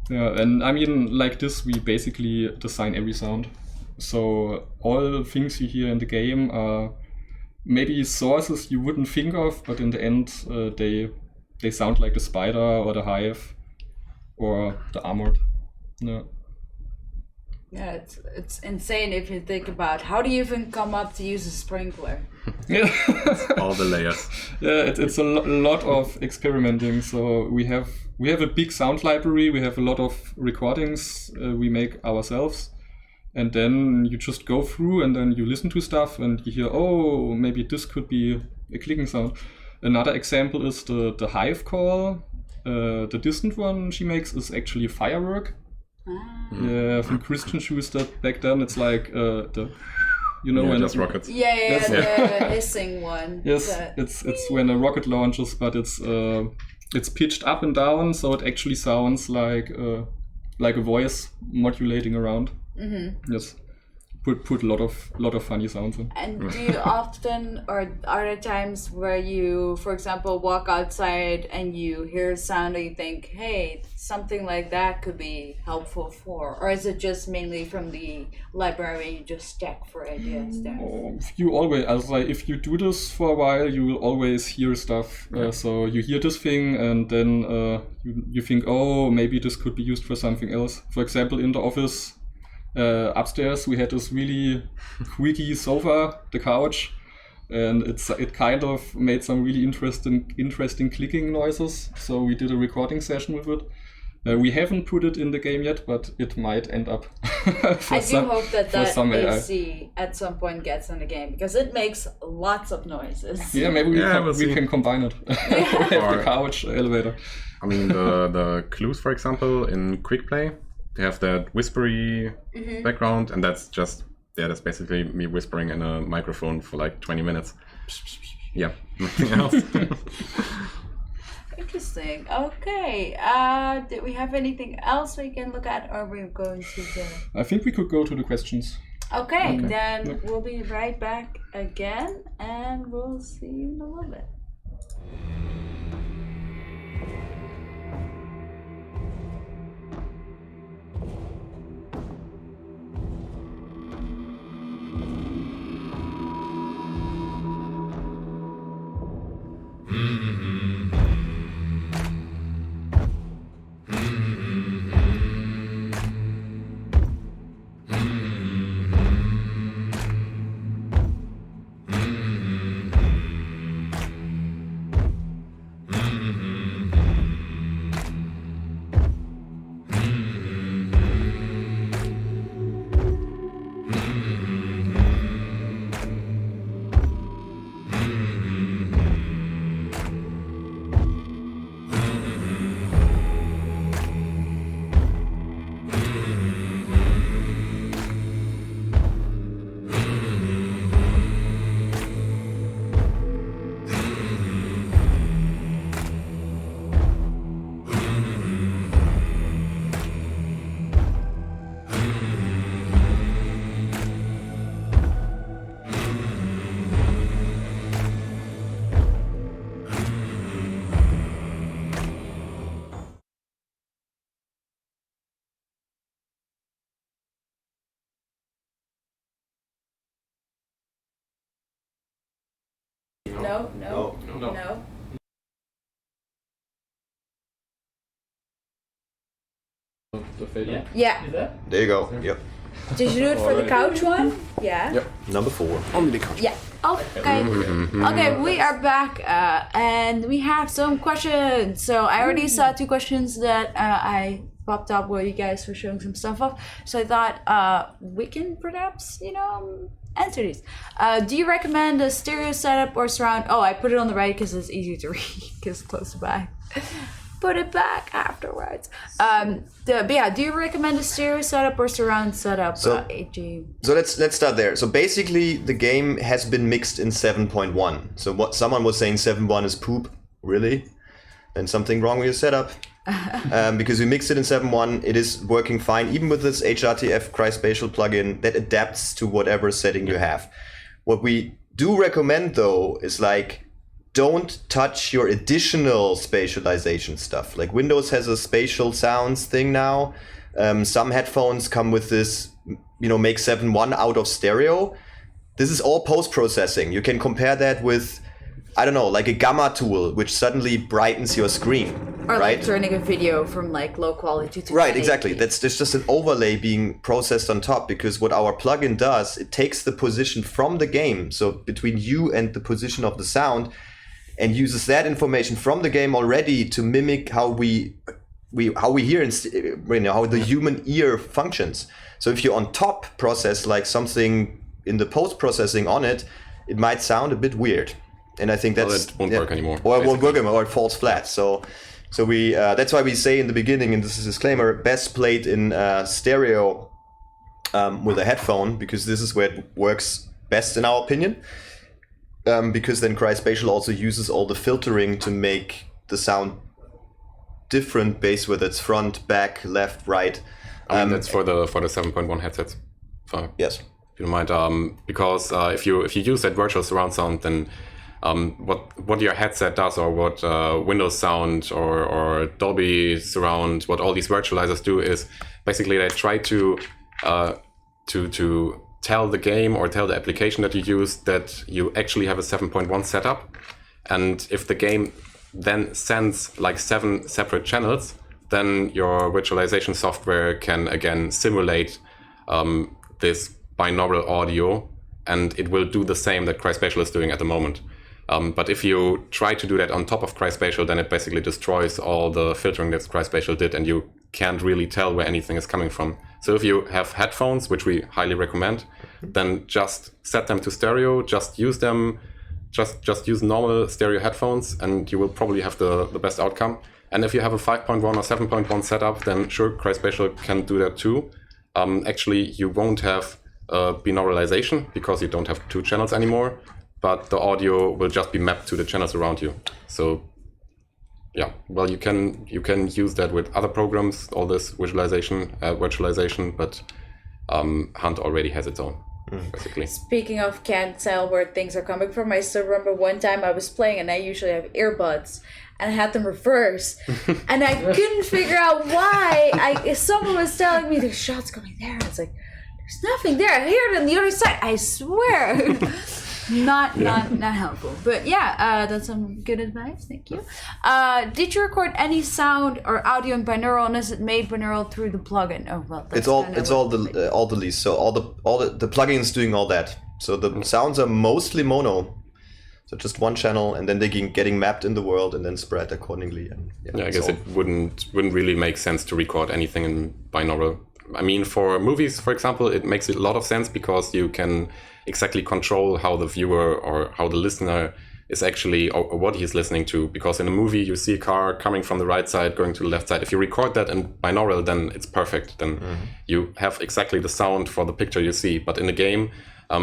Yeah, and I mean, like this, we basically design every sound. So all things you hear in the game are maybe sources you wouldn't think of, but in the end, they sound like the spider or the hive or the armored. Yeah. Yeah, it's insane if you think about how do you even come up to use a sprinkler? Yeah. All the layers. Yeah, it's a lot of experimenting. So we have a big sound library. We have a lot of recordings we make ourselves, and then you just go through and then you listen to stuff and you hear, oh, maybe this could be a clicking sound. Another example is the hive call. The distant one she makes is actually a firework. Yeah, from Christian Schuster back then. It's like the, you know, when just rockets. Yeah, the hissing one. Yes, it's when a rocket launches, but it's pitched up and down, so it actually sounds like a voice modulating around. Mm-hmm. Yes, put a lot of funny sounds in. And do you often, or are there times where you, for example, walk outside and you hear a sound and you think, hey, something like that could be helpful for, or is it just mainly from the library you just stack for ideas there? You always, if you do this for a while, you will always hear stuff. So you hear this thing and then you think, oh, maybe this could be used for something else. For example, in the office, upstairs we had this really squeaky sofa, the couch, and it kind of made some really interesting clicking noises. So we did a recording session with it. We haven't put it in the game yet, but it might end up. I do hope that AC at some point gets in the game, because it makes lots of noises. Yeah, maybe we can combine it. We have the couch elevator. I mean, the clues, for example, in Quick Play, they have that whispery background, and that's basically me whispering in a microphone for like 20 minutes. Yeah, nothing else. Interesting. Okay. Did we have anything else we can look at, or we're going to the... I think we could go to the questions. Okay. Then we'll be right back again, and we'll see you in a little bit. fading. Yeah. There you go. Yep. Did you do it for the Alright. couch one? Yeah. Yep. Number 4. Only the couch. Yeah. Okay. Okay, we are back, and we have some questions. So I already saw 2 questions that I popped up where you guys were showing some stuff off. So I thought we can perhaps, answer these. Do you recommend a stereo setup or surround? Oh, I put it on the right because it's easier to read because it's close by. Put it back afterwards. But yeah, do you recommend a stereo setup or surround setup? So let's start there. So basically, the game has been mixed in 7.1. So what someone was saying 7.1 is poop. Really? Then something wrong with your setup. Because we mixed it in 7.1, it is working fine, even with this HRTF Cryspatial plugin that adapts to whatever setting you have. What we do recommend though is don't touch your additional spatialization stuff. Like Windows has a spatial sounds thing now. Some headphones come with this, make 7.1 out of stereo. This is all post-processing. You can compare that with, I don't know, like a gamma tool, which suddenly brightens your screen. Or right? like turning a video from low quality to right, 1080p. exactly. That's just an overlay being processed on top, because what our plugin does, it takes the position from the game, so between you and the position of the sound, and uses that information from the game already to mimic how we hear how the human ear functions. So if you on top process something in the post processing on it, it might sound a bit weird. And I think it won't work anymore. Or it won't work anymore, or it falls flat. So we that's why we say in the beginning, and this is a disclaimer, best played in stereo with a headphone, because this is where it works best in our opinion. Because then Cryspatial also uses all the filtering to make the sound different based whether it's front, back, left, right. That's for the 7.1 headsets. Yes. If you don't mind, because if you use that virtual surround sound, then what your headset does, or what Windows Sound or Dolby Surround, what all these virtualizers do is basically they try to tell the game or tell the application that you use that you actually have a 7.1 setup. And if the game then sends 7 separate channels, then your virtualization software can again simulate this binaural audio, and it will do the same that Cryspatial is doing at the moment. But if you try to do that on top of Cryspatial, then it basically destroys all the filtering that Cryspatial did, and you can't really tell where anything is coming from. So if you have headphones, which we highly recommend, then just set them to stereo, just use them, just use normal stereo headphones, and you will probably have the best outcome. And if you have a 5.1 or 7.1 setup, then sure, Cryspatial can do that too. Actually, you won't have binauralization because you don't have 2 channels anymore, but the audio will just be mapped to the channels around you. So yeah, well, you can use that with other programs, all this virtualization, but Hunt already has its own, basically. Speaking of can't tell where things are coming from, I still remember one time I was playing, and I usually have earbuds, and I had them reversed, and I couldn't figure out why. Someone was telling me there's shots coming there, and it's like, there's nothing there. I hear it on the other side, I swear. Not helpful, but yeah, that's some good advice. Thank you. Did you record any sound or audio in binaural, and is it made binaural through the plugin? Oh well, that's it's all the least. So all the plugins doing all that. So the sounds are mostly mono, so just one channel, and then they getting mapped in the world and then spread accordingly. And I guess it wouldn't really make sense to record anything in binaural. I mean, for movies, for example, it makes a lot of sense because you can exactly control how the viewer or how the listener is actually, or what he's listening to. Because in a movie, you see a car coming from the right side, going to the left side. If you record that in binaural, then it's perfect. Then you have exactly the sound for the picture you see. But in a game,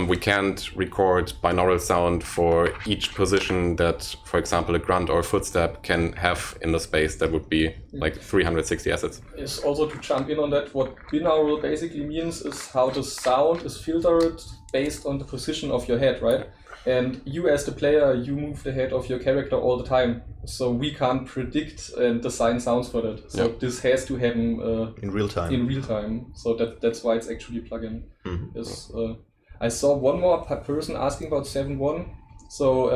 we can't record binaural sound for each position that, for example, a grunt or a footstep can have in the space. That would be 360 assets. Is also to jump in on that, what binaural basically means is how the sound is filtered based on the position of your head, right? And you as the player, you move the head of your character all the time. So we can't predict and design sounds for that. So this has to happen in real time. So that's why it's actually plugin. I saw one more person asking about 7.1. So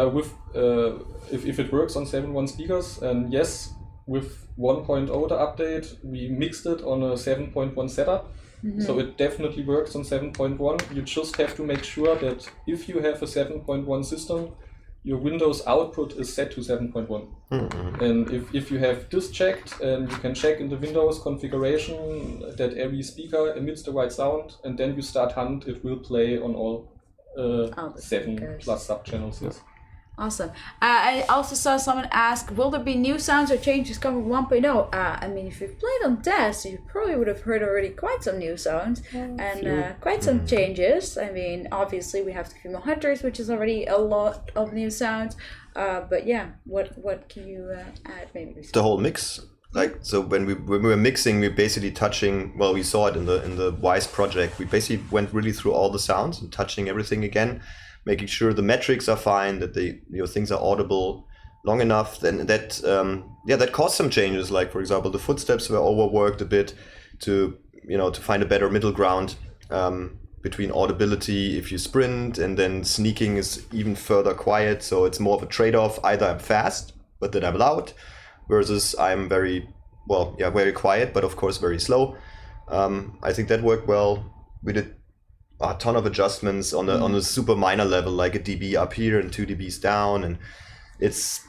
if it works on 7.1 speakers, and yes, with 1.0 the update, we mixed it on a 7.1 setup. So it definitely works on 7.1. You just have to make sure that if you have a 7.1 system, your Windows output is set to 7.1. And if you have this checked, and you can check in the Windows configuration that every speaker emits the right sound, and then you start Hunt, it will play on all 7+ sub-channels. Yes. Awesome. I also saw someone ask, will there be new sounds or changes coming with 1.0? I mean, if you've played on test, you probably would have heard already quite some new sounds and quite some changes. I mean, obviously we have the female hunters, which is already a lot of new sounds. But yeah, what can you add maybe? The whole mix. Like, so when we were mixing, we basically touching, well, we saw it in the Wise project. We basically went really through all the sounds and touching everything again, making sure the metrics are fine, that they, things are audible long enough. Then that caused some changes. Like, for example, the footsteps were overworked a bit to find a better middle ground between audibility if you sprint, and then sneaking is even further quiet. So it's more of a trade-off. Either I'm fast, but then I'm loud, versus I'm very quiet, but of course very slow. I think that worked well. We did a ton of adjustments on a super minor level, like a dB up here and 2 dBs down, and it's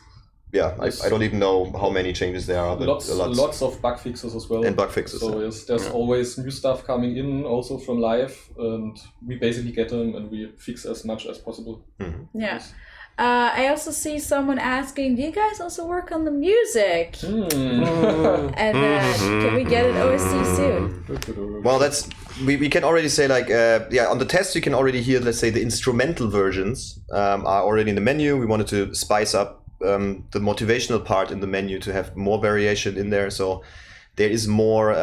I don't even know how many changes there are, but lots of bug fixes as well. And bug fixes. So yes, there's always new stuff coming in, also from live, and we basically get them and we fix as much as possible. Yeah. Yes. I also see someone asking, do you guys also work on the music? And can we get an OST soon? Well, we can already say, like, on the test you can already hear, let's say, the instrumental versions are already in the menu. We wanted to spice up the motivational part in the menu to have more variation in there. So there is more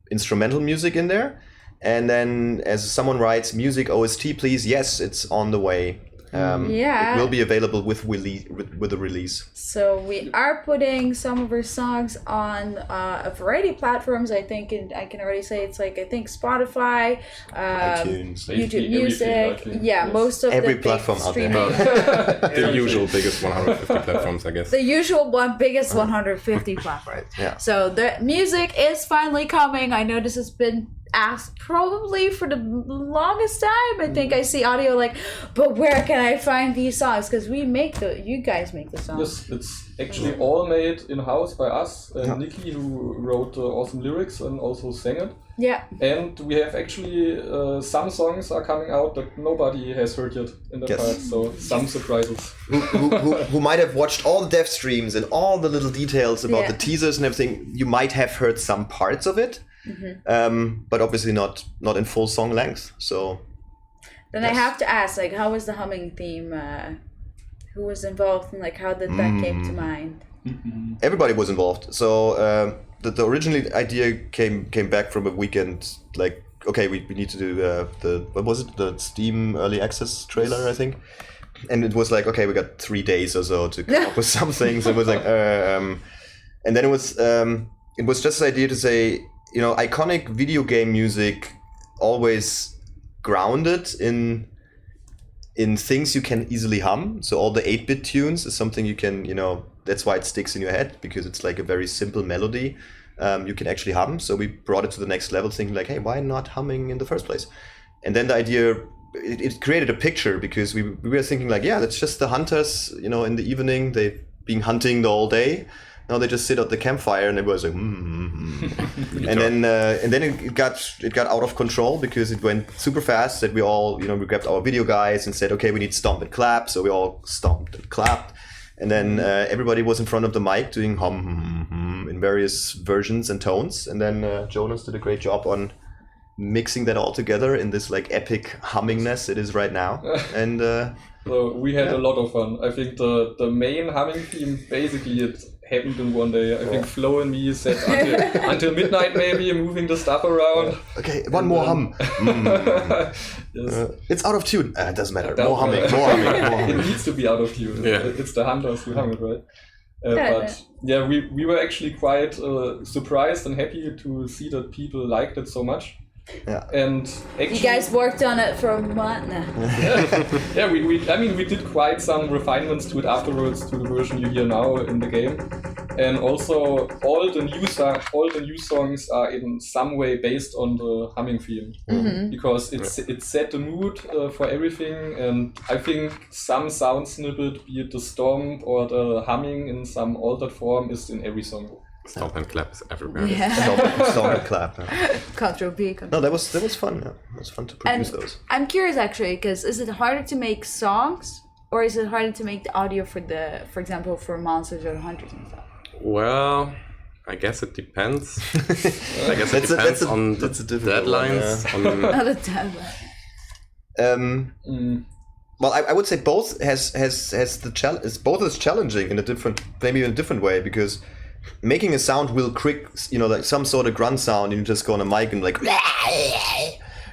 instrumental music in there. And then as someone writes, music OST, please, yes, it's on the way. It will be available with the release. So we are putting some of our songs on a variety of platforms. I think I can already say it's like, I think Spotify, iTunes, YouTube Music, yes. Most of every the platform out there. The usual biggest 150 platforms, I guess. The usual biggest 150 platforms. Yeah. So the music is finally coming. I know this has been asked probably for the longest time. I think I see audio like, but where can I find these songs? Because you guys make the songs. Yes, it's actually all made in-house by us and Nikki, who wrote awesome lyrics and also sang it. Yeah. And we have actually some songs are coming out that nobody has heard yet in the past, so some surprises. Who might have watched all the dev streams and all the little details about the teasers and everything, you might have heard some parts of it. But obviously not in full song length. So then I have to ask, like, how was the humming theme? Who was involved, and like, how did that came to mind? Everybody was involved. So the original idea came back from a weekend. Like, okay, we need to do the Steam early access trailer, I think. And it was like, okay, we got 3 days or so to come up with something. So it was like, and then it was just the idea to say, iconic video game music always grounded in things you can easily hum. So all the 8-bit tunes is something you can, that's why it sticks in your head, because it's like a very simple melody you can actually hum. So we brought it to the next level, thinking like, hey, why not humming in the first place? And then the idea, it created a picture, because we were thinking like, that's just the hunters, in the evening, they've been hunting the whole day. Now they just sit at the campfire, and it was like, and then it got out of control, because it went super fast. That we all, we grabbed our video guys and said, okay, we need stomp and clap. So we all stomped and clapped, and then everybody was in front of the mic doing hum in various versions and tones. And then Jonas did a great job on mixing that all together in this like epic hummingness it is right now. And so we had a lot of fun. I think the main humming theme, basically it happened in one day. I think Flo and me sat until midnight maybe, moving the stuff around. Okay, one more hum. Yes. It's out of tune. It doesn't matter. More humming. It needs to be out of tune. Yeah. It's the hunters who hum it, right? But we were actually quite surprised and happy to see that people liked it so much. Yeah. And actually, you guys worked on it for a month now. Yeah, we did quite some refinements to it afterwards, to the version you hear now in the game. And also, all the new songs are in some way based on the humming theme, because it set the mood for everything. And I think some sound snippet, be it the stomp or the humming in some altered form, is in every song. Stomp and clap is everywhere. Stomp and clap. Yeah. Control B. No, that was fun. Yeah. It was fun to produce those. I'm curious actually, because is it harder to make songs, or is it harder to make the audio for example, for monsters or hunters and stuff? Well, I guess it depends. I guess it depends on the deadlines. Not a deadline. Well, I would say both has the challenge. Both is challenging in a different way, because making a sound real quick, like some sort of grunt sound, you just go on a mic and like,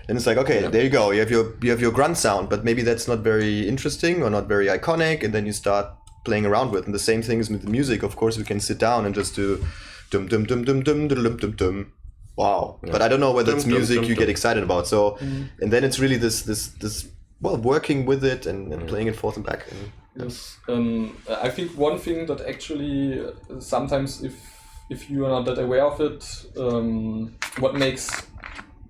and it's like, okay, there you go. You have your grunt sound, but maybe that's not very interesting or not very iconic, and then you start playing around with. And the same thing is with the music. Of course, we can sit down and just do dum dum dum dum dum dum dum dum. Wow. Yeah. But I don't know whether it's music you get excited about. So, and then it's really this working with it and playing it forth and back. Yes. I think one thing that actually sometimes, if you are not that aware of it, what makes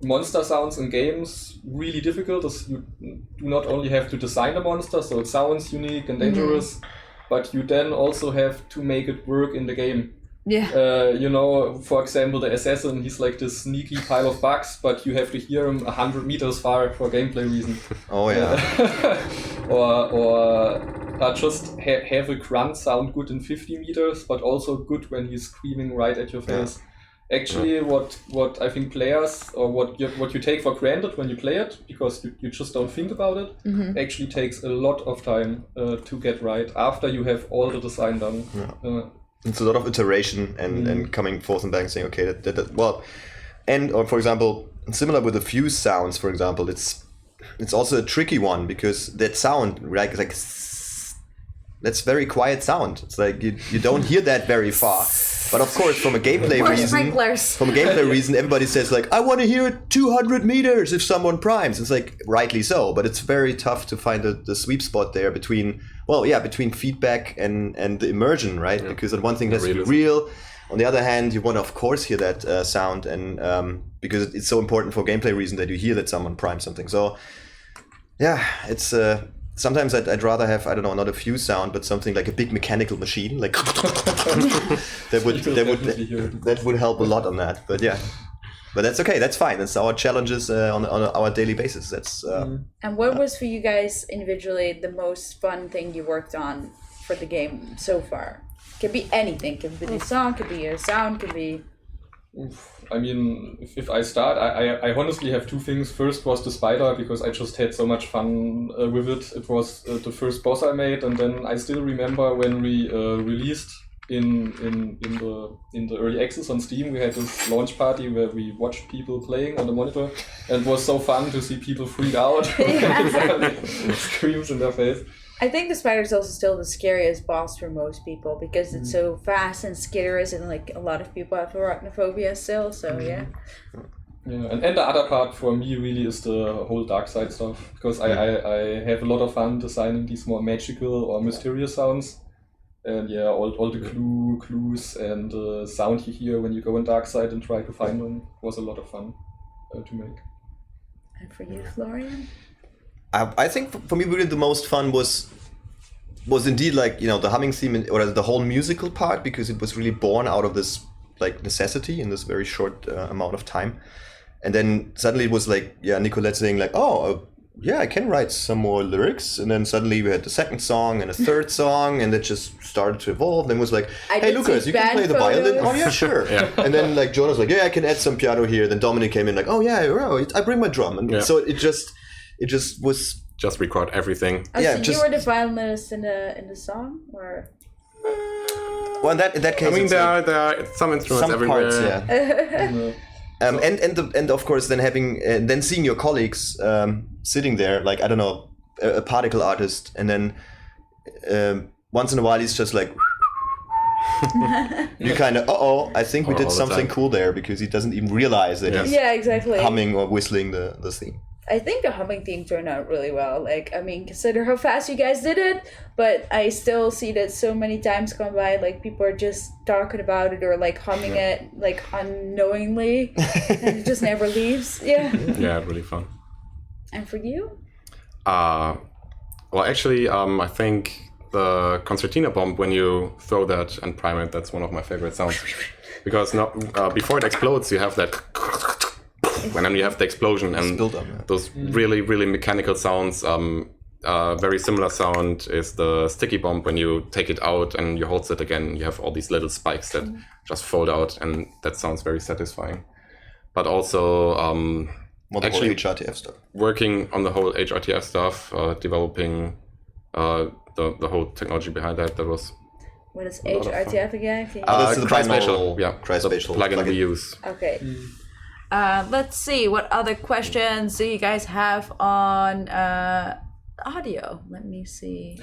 monster sounds in games really difficult is you do not only have to design a monster, so it sounds unique and dangerous, but you then also have to make it work in the game. Yeah. For example, the assassin, he's like this sneaky pile of bugs, but you have to hear him 100 meters far for gameplay reason. Oh yeah. or just have a grunt sound good in 50 meters, but also good when he's screaming right at your face. Actually, what I think players, or what you take for granted when you play it, because you just don't think about it, actually takes a lot of time to get right after you have all the design done. Yeah. It's a lot of iteration and coming forth and back and saying, okay, or for example, similar with the fuse sounds, for example, it's also a tricky one, because that sound, right, is like that's very quiet sound. It's like you don't hear that very far. But of course, from a gameplay reason, everybody says like, I want to hear it 200 meters if someone primes. It's like, rightly so, but it's very tough to find the sweet spot there between feedback and the immersion, right? Yeah. Because on one thing has to be real. On the other hand, you want to, of course, hear that sound, and because it's so important for gameplay reason that you hear that someone primes something. So, yeah, it's... Sometimes I'd rather have, I don't know, not a fuse sound, but something like a big mechanical machine, like that would help a lot on that. But yeah, but that's okay. That's fine. That's our challenges on our daily basis. That's. And what was for you guys individually the most fun thing you worked on for the game so far? Could be anything. Could be a song. Could be a sound. Could be. I mean, if I start, I honestly have two things. First was the spider, because I just had so much fun with it. It was the first boss I made, and then I still remember when we released in the early access on Steam, we had this launch party where we watched people playing on the monitor, and it was so fun to see people freak out when screams in their face. I think the spider is also still the scariest boss for most people, because it's so fast and skitterous, and like a lot of people have arachnophobia still. So yeah. Yeah, and the other part for me really is the whole dark side stuff, because I have a lot of fun designing these more magical or mysterious sounds, and all the clues and the sound you hear when you go in dark side and try to find them was a lot of fun to make. And for you, Florian? I think for me, really the most fun was indeed like, the humming theme or the whole musical part, because it was really born out of this like necessity in this very short amount of time. And then suddenly it was like, Nicolette saying like, I can write some more lyrics. And then suddenly we had the second song and a third song, and it just started to evolve. Then it was like, hey Lucas, you can play the violin? Oh yeah, sure. Yeah. And then like Jonas like, I can add some piano here. Then Dominic came in like, I bring my drum. And so it just was... Just record everything. Oh, so you were the violinist in the song, or? Well, in that case, I mean, there are some instruments everywhere. Parts, and of course, then seeing your colleagues sitting there, like, I don't know, a particle artist, and then once in a while he's just like. You kind of, I think we did something cool there, because he doesn't even realize that he's exactly humming or whistling the theme. I think the humming theme turned out really well. Like, I mean, consider how fast you guys did it, but I still see that so many times gone by, like, people are just talking about it or, like, humming it, like, unknowingly, and it just never leaves. Yeah. Yeah, really fun. And for you? Well, actually, I think the concertina bomb, when you throw that and prime it, that's one of my favorite sounds. Because before it explodes, you have that, and then you have the explosion, and those really, really mechanical sounds. Very similar sound is the sticky bomb when you take it out and you hold it again. You have all these little spikes that just fold out, and that sounds very satisfying. But also, Actually, HRTF stuff. Working on the whole HRTF stuff, developing the whole technology behind that was. What is HRTF again? This is the Cry-Spatial, yeah. Cry-Spatial plugin we use. Okay. Let's see, what other questions do you guys have on audio? Let me see.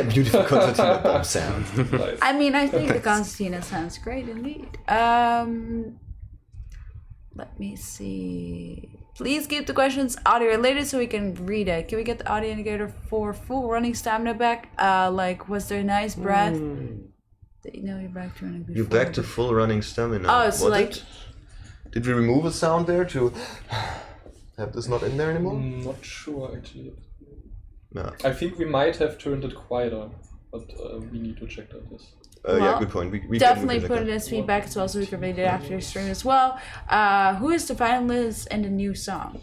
Beautiful concertina bomb sound. Nice. I mean, I think the concertina sounds great indeed. Let me see. Please keep the questions audio related so we can read it. Can we get the audio indicator for full running stamina back? Like, was there a nice breath? Did you know you're back to running before? You're back to full running stamina. Oh, it's like... Did we remove a sound there to have this not in there anymore? Not sure, actually. No. I think we might have turned it quieter, but we need to check that, yes. Yeah, good point. We definitely can put it as feedback as well, so we can read it after the stream as well. Who is the finalist in the new song?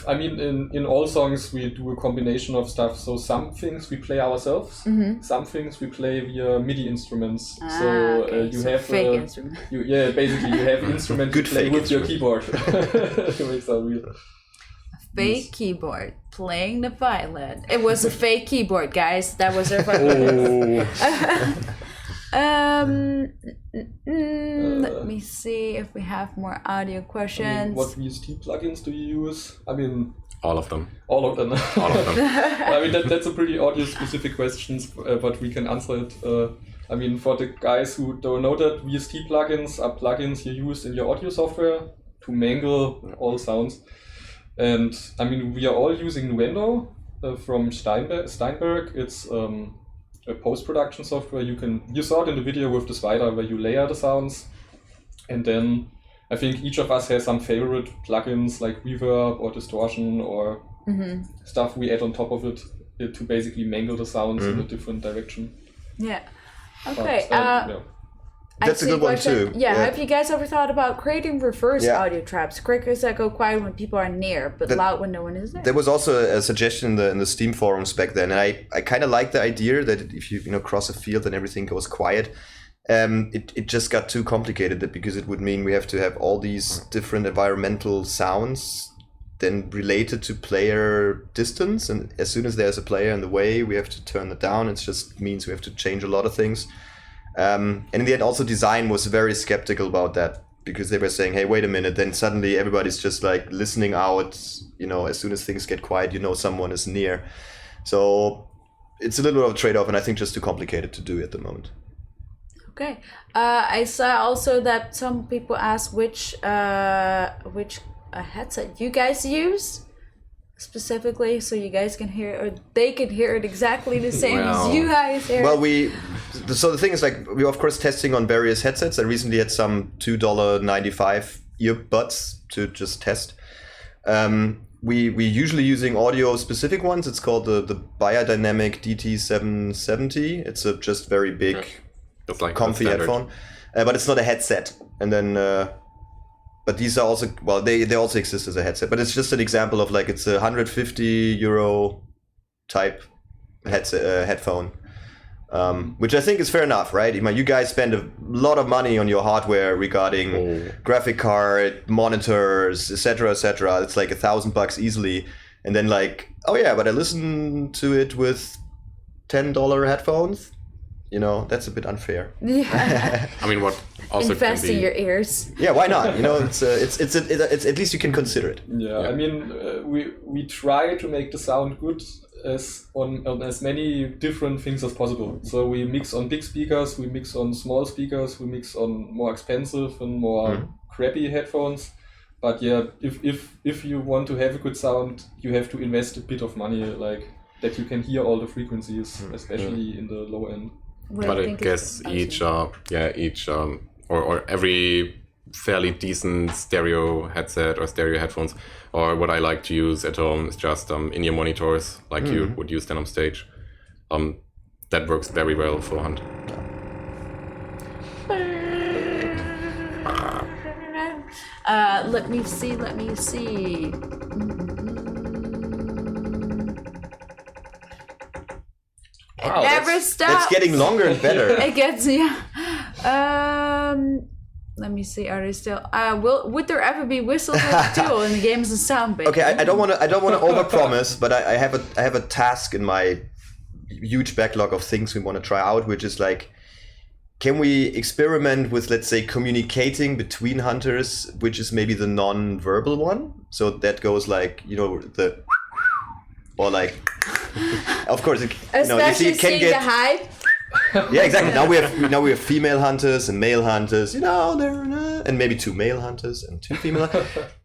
I mean, in all songs we do a combination of stuff. So some things we play ourselves, some things we play via MIDI instruments. You have fake instrument. Basically you have instrument you play with your keyboard. To make that real. Fake keyboard playing the violin. It was a fake keyboard, guys. That was our finalist. Let me see if we have more audio questions. I mean, what VST plugins do you use? I mean, all of them. All of them. All of them. I mean, that's a pretty audio specific question, but we can answer it. I mean, for the guys who don't know that, VST plugins are plugins you use in your audio software to mangle all sounds. And I mean, we are all using Nuendo from Steinberg. It's a post-production software. You saw it in the video with the spider where you layer the sounds, and then I think each of us has some favorite plugins like reverb or distortion or stuff we add on top of it to basically mangle the sounds in a different direction. Yeah. Okay. That's a good one too. Yeah. Have you guys ever thought about creating reverse audio traps? Crickets that go quiet when people are near, but loud when no one is there. There was also a suggestion in the Steam forums back then, and I kind of like the idea that if you cross a field and everything goes quiet, it just got too complicated because it would mean we have to have all these different environmental sounds then related to player distance, and as soon as there's a player in the way, we have to turn it down. It just means we have to change a lot of things. And in the end, also design was very skeptical about that because they were saying, hey, wait a minute, then suddenly everybody's just like listening out, as soon as things get quiet, someone is near. So it's a little bit of a trade-off, and I think just too complicated to do at the moment. Okay. I saw also that some people asked which headset you guys use specifically, so you guys can hear, or they can hear it exactly the same as you guys hear. Well, so the thing is, like, we're of course testing on various headsets. I recently had some $2.95 earbuds to just test. We usually using audio specific ones. It's called the Biodynamic DT770. It's a just very big, it's like comfy headphone, but it's not a headset. And then. But these are also, well, they also exist as a headset, but it's just an example of like, it's a €150 type headphone, which I think is fair enough, right? You guys spend a lot of money on your hardware regarding graphic card, monitors, etc., etc. It's like $1,000 easily. And then like, oh yeah, but I listen to it with $10 headphones. That's a bit unfair. Yeah. I mean, what also invest can be... in your ears. Yeah, why not? It's at least you can consider it. Yeah. I mean, we try to make the sound good on as many different things as possible. So we mix on big speakers, we mix on small speakers, we mix on more expensive and more crappy headphones. But yeah, if you want to have a good sound, you have to invest a bit of money, like that you can hear all the frequencies, especially in the low end. But I guess each or every fairly decent stereo headset or stereo headphones, or what I like to use at home is just in-ear monitors, like you would use then on stage. That works very well for Hunt. Let me see. Wow, Never stops. It's getting longer and better. It gets let me see. Are they still? Would there ever be whistles with tool in the games and sound bit? Okay, I don't want to overpromise, but I have a task in my huge backlog of things we want to try out, which is like, can we experiment with, let's say, communicating between hunters, which is maybe the non-verbal one? So that goes like, or like, of course, Especially you can seeing get the hype. Yeah, exactly. Now we have female hunters and male hunters. And maybe 2 male hunters and 2 female.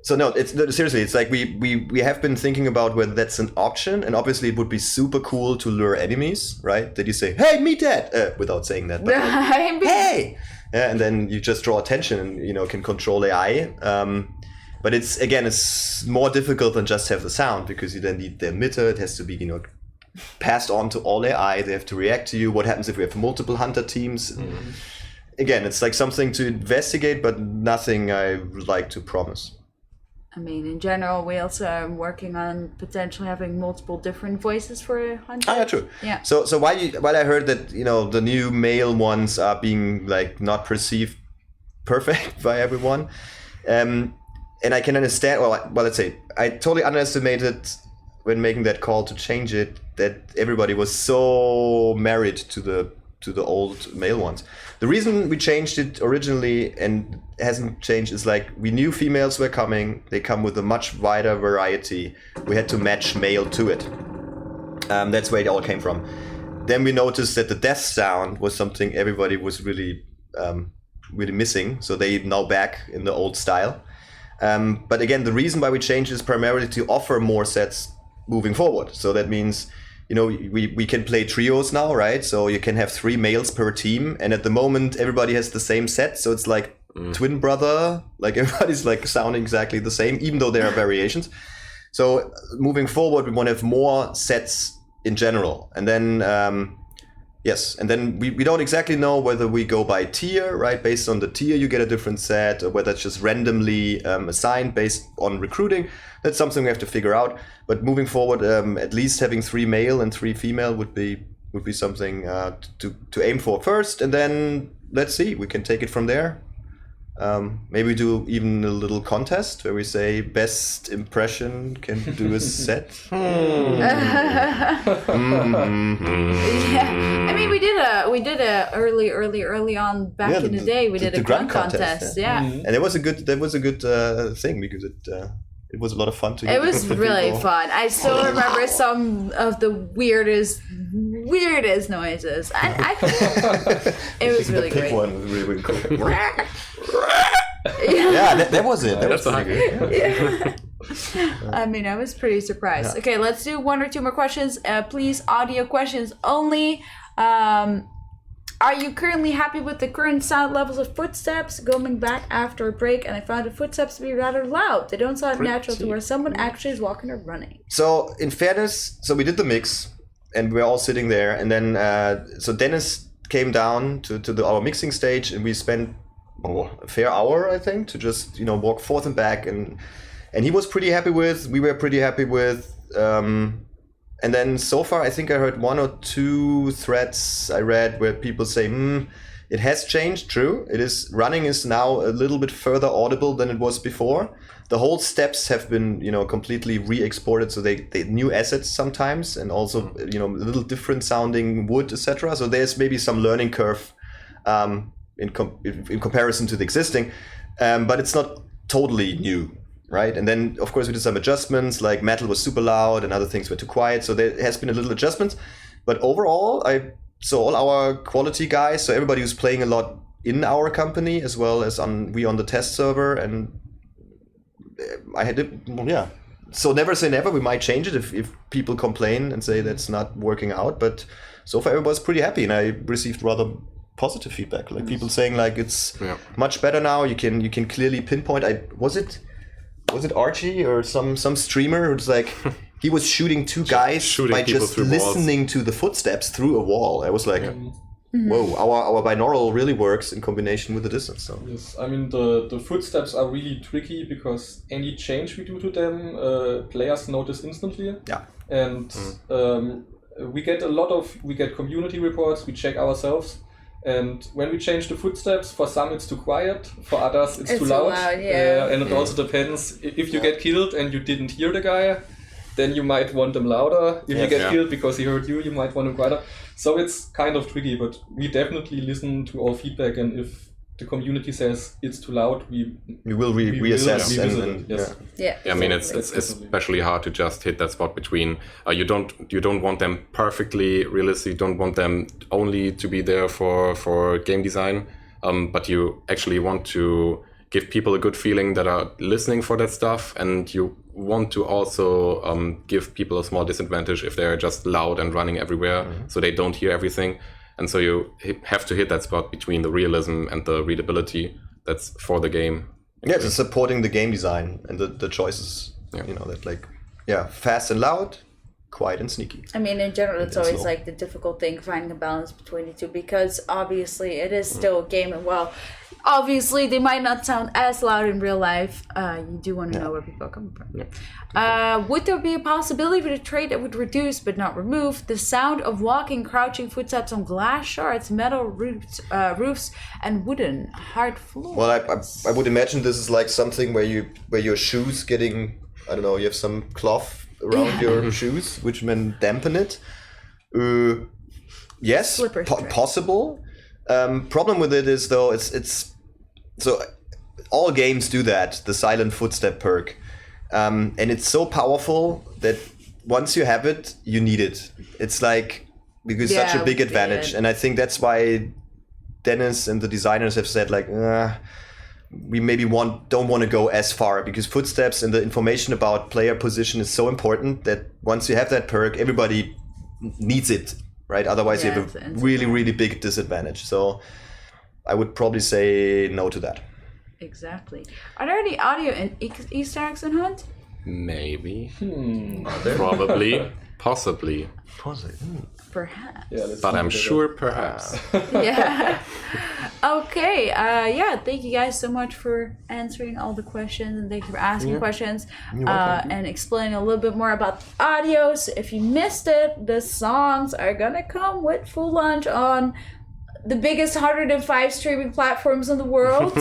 So no, seriously. It's like we have been thinking about whether that's an option, and obviously it would be super cool to lure enemies, right? That you say, "Hey, meet that," without saying that. But like, hey, and then you just draw attention and can control AI. But it's more difficult than just have the sound, because you then need the emitter. It has to be passed on to all AI. They have to react to you. What happens if we have multiple hunter teams? Again, it's like something to investigate, but nothing I would like to promise. I mean, in general, we also are working on potentially having multiple different voices for a hunter. Ah, yeah, true. Yeah. So while I heard that the new male ones are being like not perceived perfect by everyone, and I can understand. Well, let's say I totally underestimated when making that call to change it, that everybody was so married to the old male ones. The reason we changed it originally and hasn't changed is like, we knew females were coming. They come with a much wider variety. We had to match male to it. That's where it all came from. Then we noticed that the death sound was something everybody was really missing. So they now back in the old style. But again, the reason why we changed is primarily to offer more sets moving forward. So that means, we can play trios now, right? So you can have 3 males per team, and at the moment everybody has the same set. So it's like twin brother, like everybody's like sounding exactly the same, even though there are variations. So moving forward, we want to have more sets in general, and then and then we don't exactly know whether we go by tier, right? Based on the tier, you get a different set, or whether it's just randomly assigned based on recruiting. That's something we have to figure out. But moving forward, at least having 3 male and 3 female would be something to aim for first, and then let's see, we can take it from there. Maybe do even a little contest where we say best impression can do a set. Yeah, I mean, we did a early on back in the day. We did a grunt contest. Yeah. And it was a good thing, because it was a lot of fun to. It was really fun. I still remember some of the weirdest noises. It was really great. One was really cool. Yeah, that was it. That was pretty good. Yeah. I mean, I was pretty surprised. Okay, let's do 1 or 2 more questions. Please, audio questions only. Are you currently happy with the current sound levels of footsteps? Going back after a break, and I found the footsteps to be rather loud. They don't sound natural to where someone actually is walking or running. So, in fairness, we did the mix, and we're all sitting there, and then so Dennis came down to our mixing stage, and we spent a fair hour, I think, to just walk forth and back, and he was pretty happy with. We were pretty happy with. And then so far, I think I heard 1 or 2 threads I read where people say, it has changed. True, running is now a little bit further audible than it was before. The whole steps have been, completely re-exported, so they new assets sometimes, and also, a little different sounding wood, etc. So there's maybe some learning curve in comparison to the existing, but it's not totally new. Right, and then of course we did some adjustments, like metal was super loud and other things were too quiet, so there has been a little adjustment. But overall, all our quality guys, so everybody who's playing a lot in our company, as well as on the test server, and I had it, yeah. So never say never. We might change it if people complain and say that's not working out. But so far, everybody's pretty happy, and I received rather positive feedback. Like people saying like it's much better now. You can clearly pinpoint. Was it Archie or some streamer who's like he was shooting two guys by just listening to the footsteps through a wall. I was like. Whoa, our binaural really works in combination with the distance. So. Yes, I mean the footsteps are really tricky because any change we do to them, players notice instantly. Yeah. And we get community reports, we check ourselves, and when we change the footsteps, for some it's too quiet, for others it's too loud. And it also depends if you get killed and you didn't hear the guy, then you might want them louder. If you get killed because he heard you might want them quieter. So it's kind of tricky, but we definitely listen to all feedback, and if the community says it's too loud, we will reassess. I mean, it's especially hard to just hit that spot between you don't want them perfectly realistic. You don't want them only to be there for game design, but you actually want to give people a good feeling that are listening for that stuff, and you want to also give people a small disadvantage if they're just loud and running everywhere, so they don't hear everything. And so you have to hit that spot between the realism and the readability that's for the game. Yeah, it's supporting the game design and the choices, that like, fast and loud, quiet and sneaky. I mean, in general, it's always like the difficult thing, finding a balance between the two, because obviously it is still a game, and obviously they might not sound as loud in real life. You do want to know where people are coming from. Would there be a possibility for a trait that would reduce but not remove the sound of walking, crouching footsteps on glass shards, metal roofs, and wooden hard floors? Well, I would imagine this is like something where your shoes getting, I don't know, you have some cloth around your shoes, which then dampen it. Yes, possible. Problem with it is though it's so all games do that, the silent footstep perk, and it's so powerful that once you have it, you need it. It's like because such a big advantage, and I think that's why Dennis and the designers have said like we maybe don't want to go as far, because footsteps and the information about player position is so important that once you have that perk, everybody needs it. Right? Otherwise, you have a really, really big disadvantage. So I would probably say no to that. Exactly. Are there any audio and Easter eggs in Hunt? Maybe. Probably. Possibly. Perhaps. But I'm sure perhaps. Okay. Thank you guys so much for answering all the questions, and thank you for asking questions and explaining a little bit more about the audio. So if you missed it, the songs are gonna come with full launch on the biggest 105 streaming platforms in the world.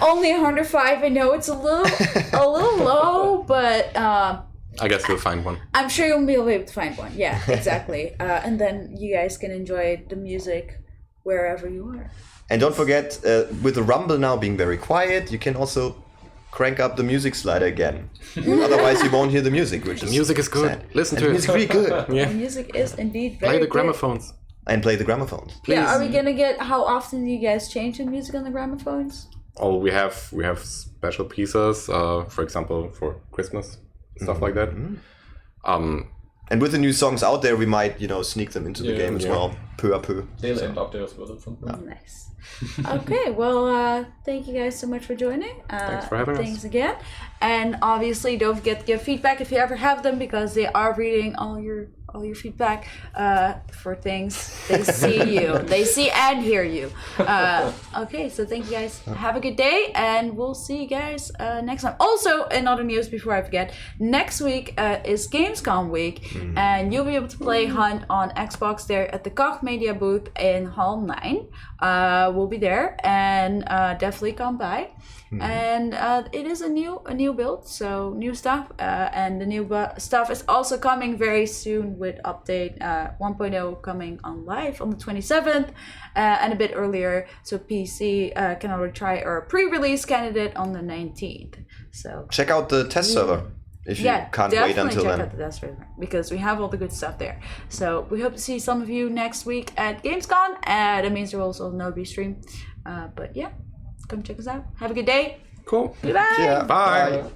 Only 105. I know it's a little low, but I guess we'll find one. I'm sure you'll be able to find one. Yeah, exactly. And then you guys can enjoy the music wherever you are. And don't forget, with the Rumble now being very quiet, you can also crank up the music slider again. Otherwise, you won't hear the music, which the music is good. Sad. Listen to it. The music really good. The music is indeed very Play the good. gramophones. And play the gramophones. Please. Yeah, are we gonna get? How often do you guys change the music on the gramophones? Oh, we have special pieces. For example, for Christmas, stuff like that. And with the new songs out there, we might, sneak them into the game as well, peu à peu. They'll end up there as well at some point. Nice. Okay, well, thank you guys so much for joining. Thanks for having us. Thanks again. And obviously, don't forget to give feedback if you ever have them, because they are reading all your feedback for things. They see you. They see and hear you. Okay, so thank you guys. Have a good day, and we'll see you guys next time. Also, in other news, before I forget, next week is Gamescom week, and you'll be able to play Hunt on Xbox there at the Koch Media booth in Hall 9. We'll be there, and definitely come by. And it is a new build, so new stuff, and the new stuff is also coming very soon with update 1.0 coming on live on the 27th and a bit earlier, so PC can already try our pre-release candidate on the 19th. So check out the test server if you can't wait until then. Definitely check out the test server, because we have all the good stuff there. So we hope to see some of you next week at Gamescom. That means there will also no be stream, but yeah, come check us out. Have a good day. Cool. Goodbye. Yeah. Bye. Bye.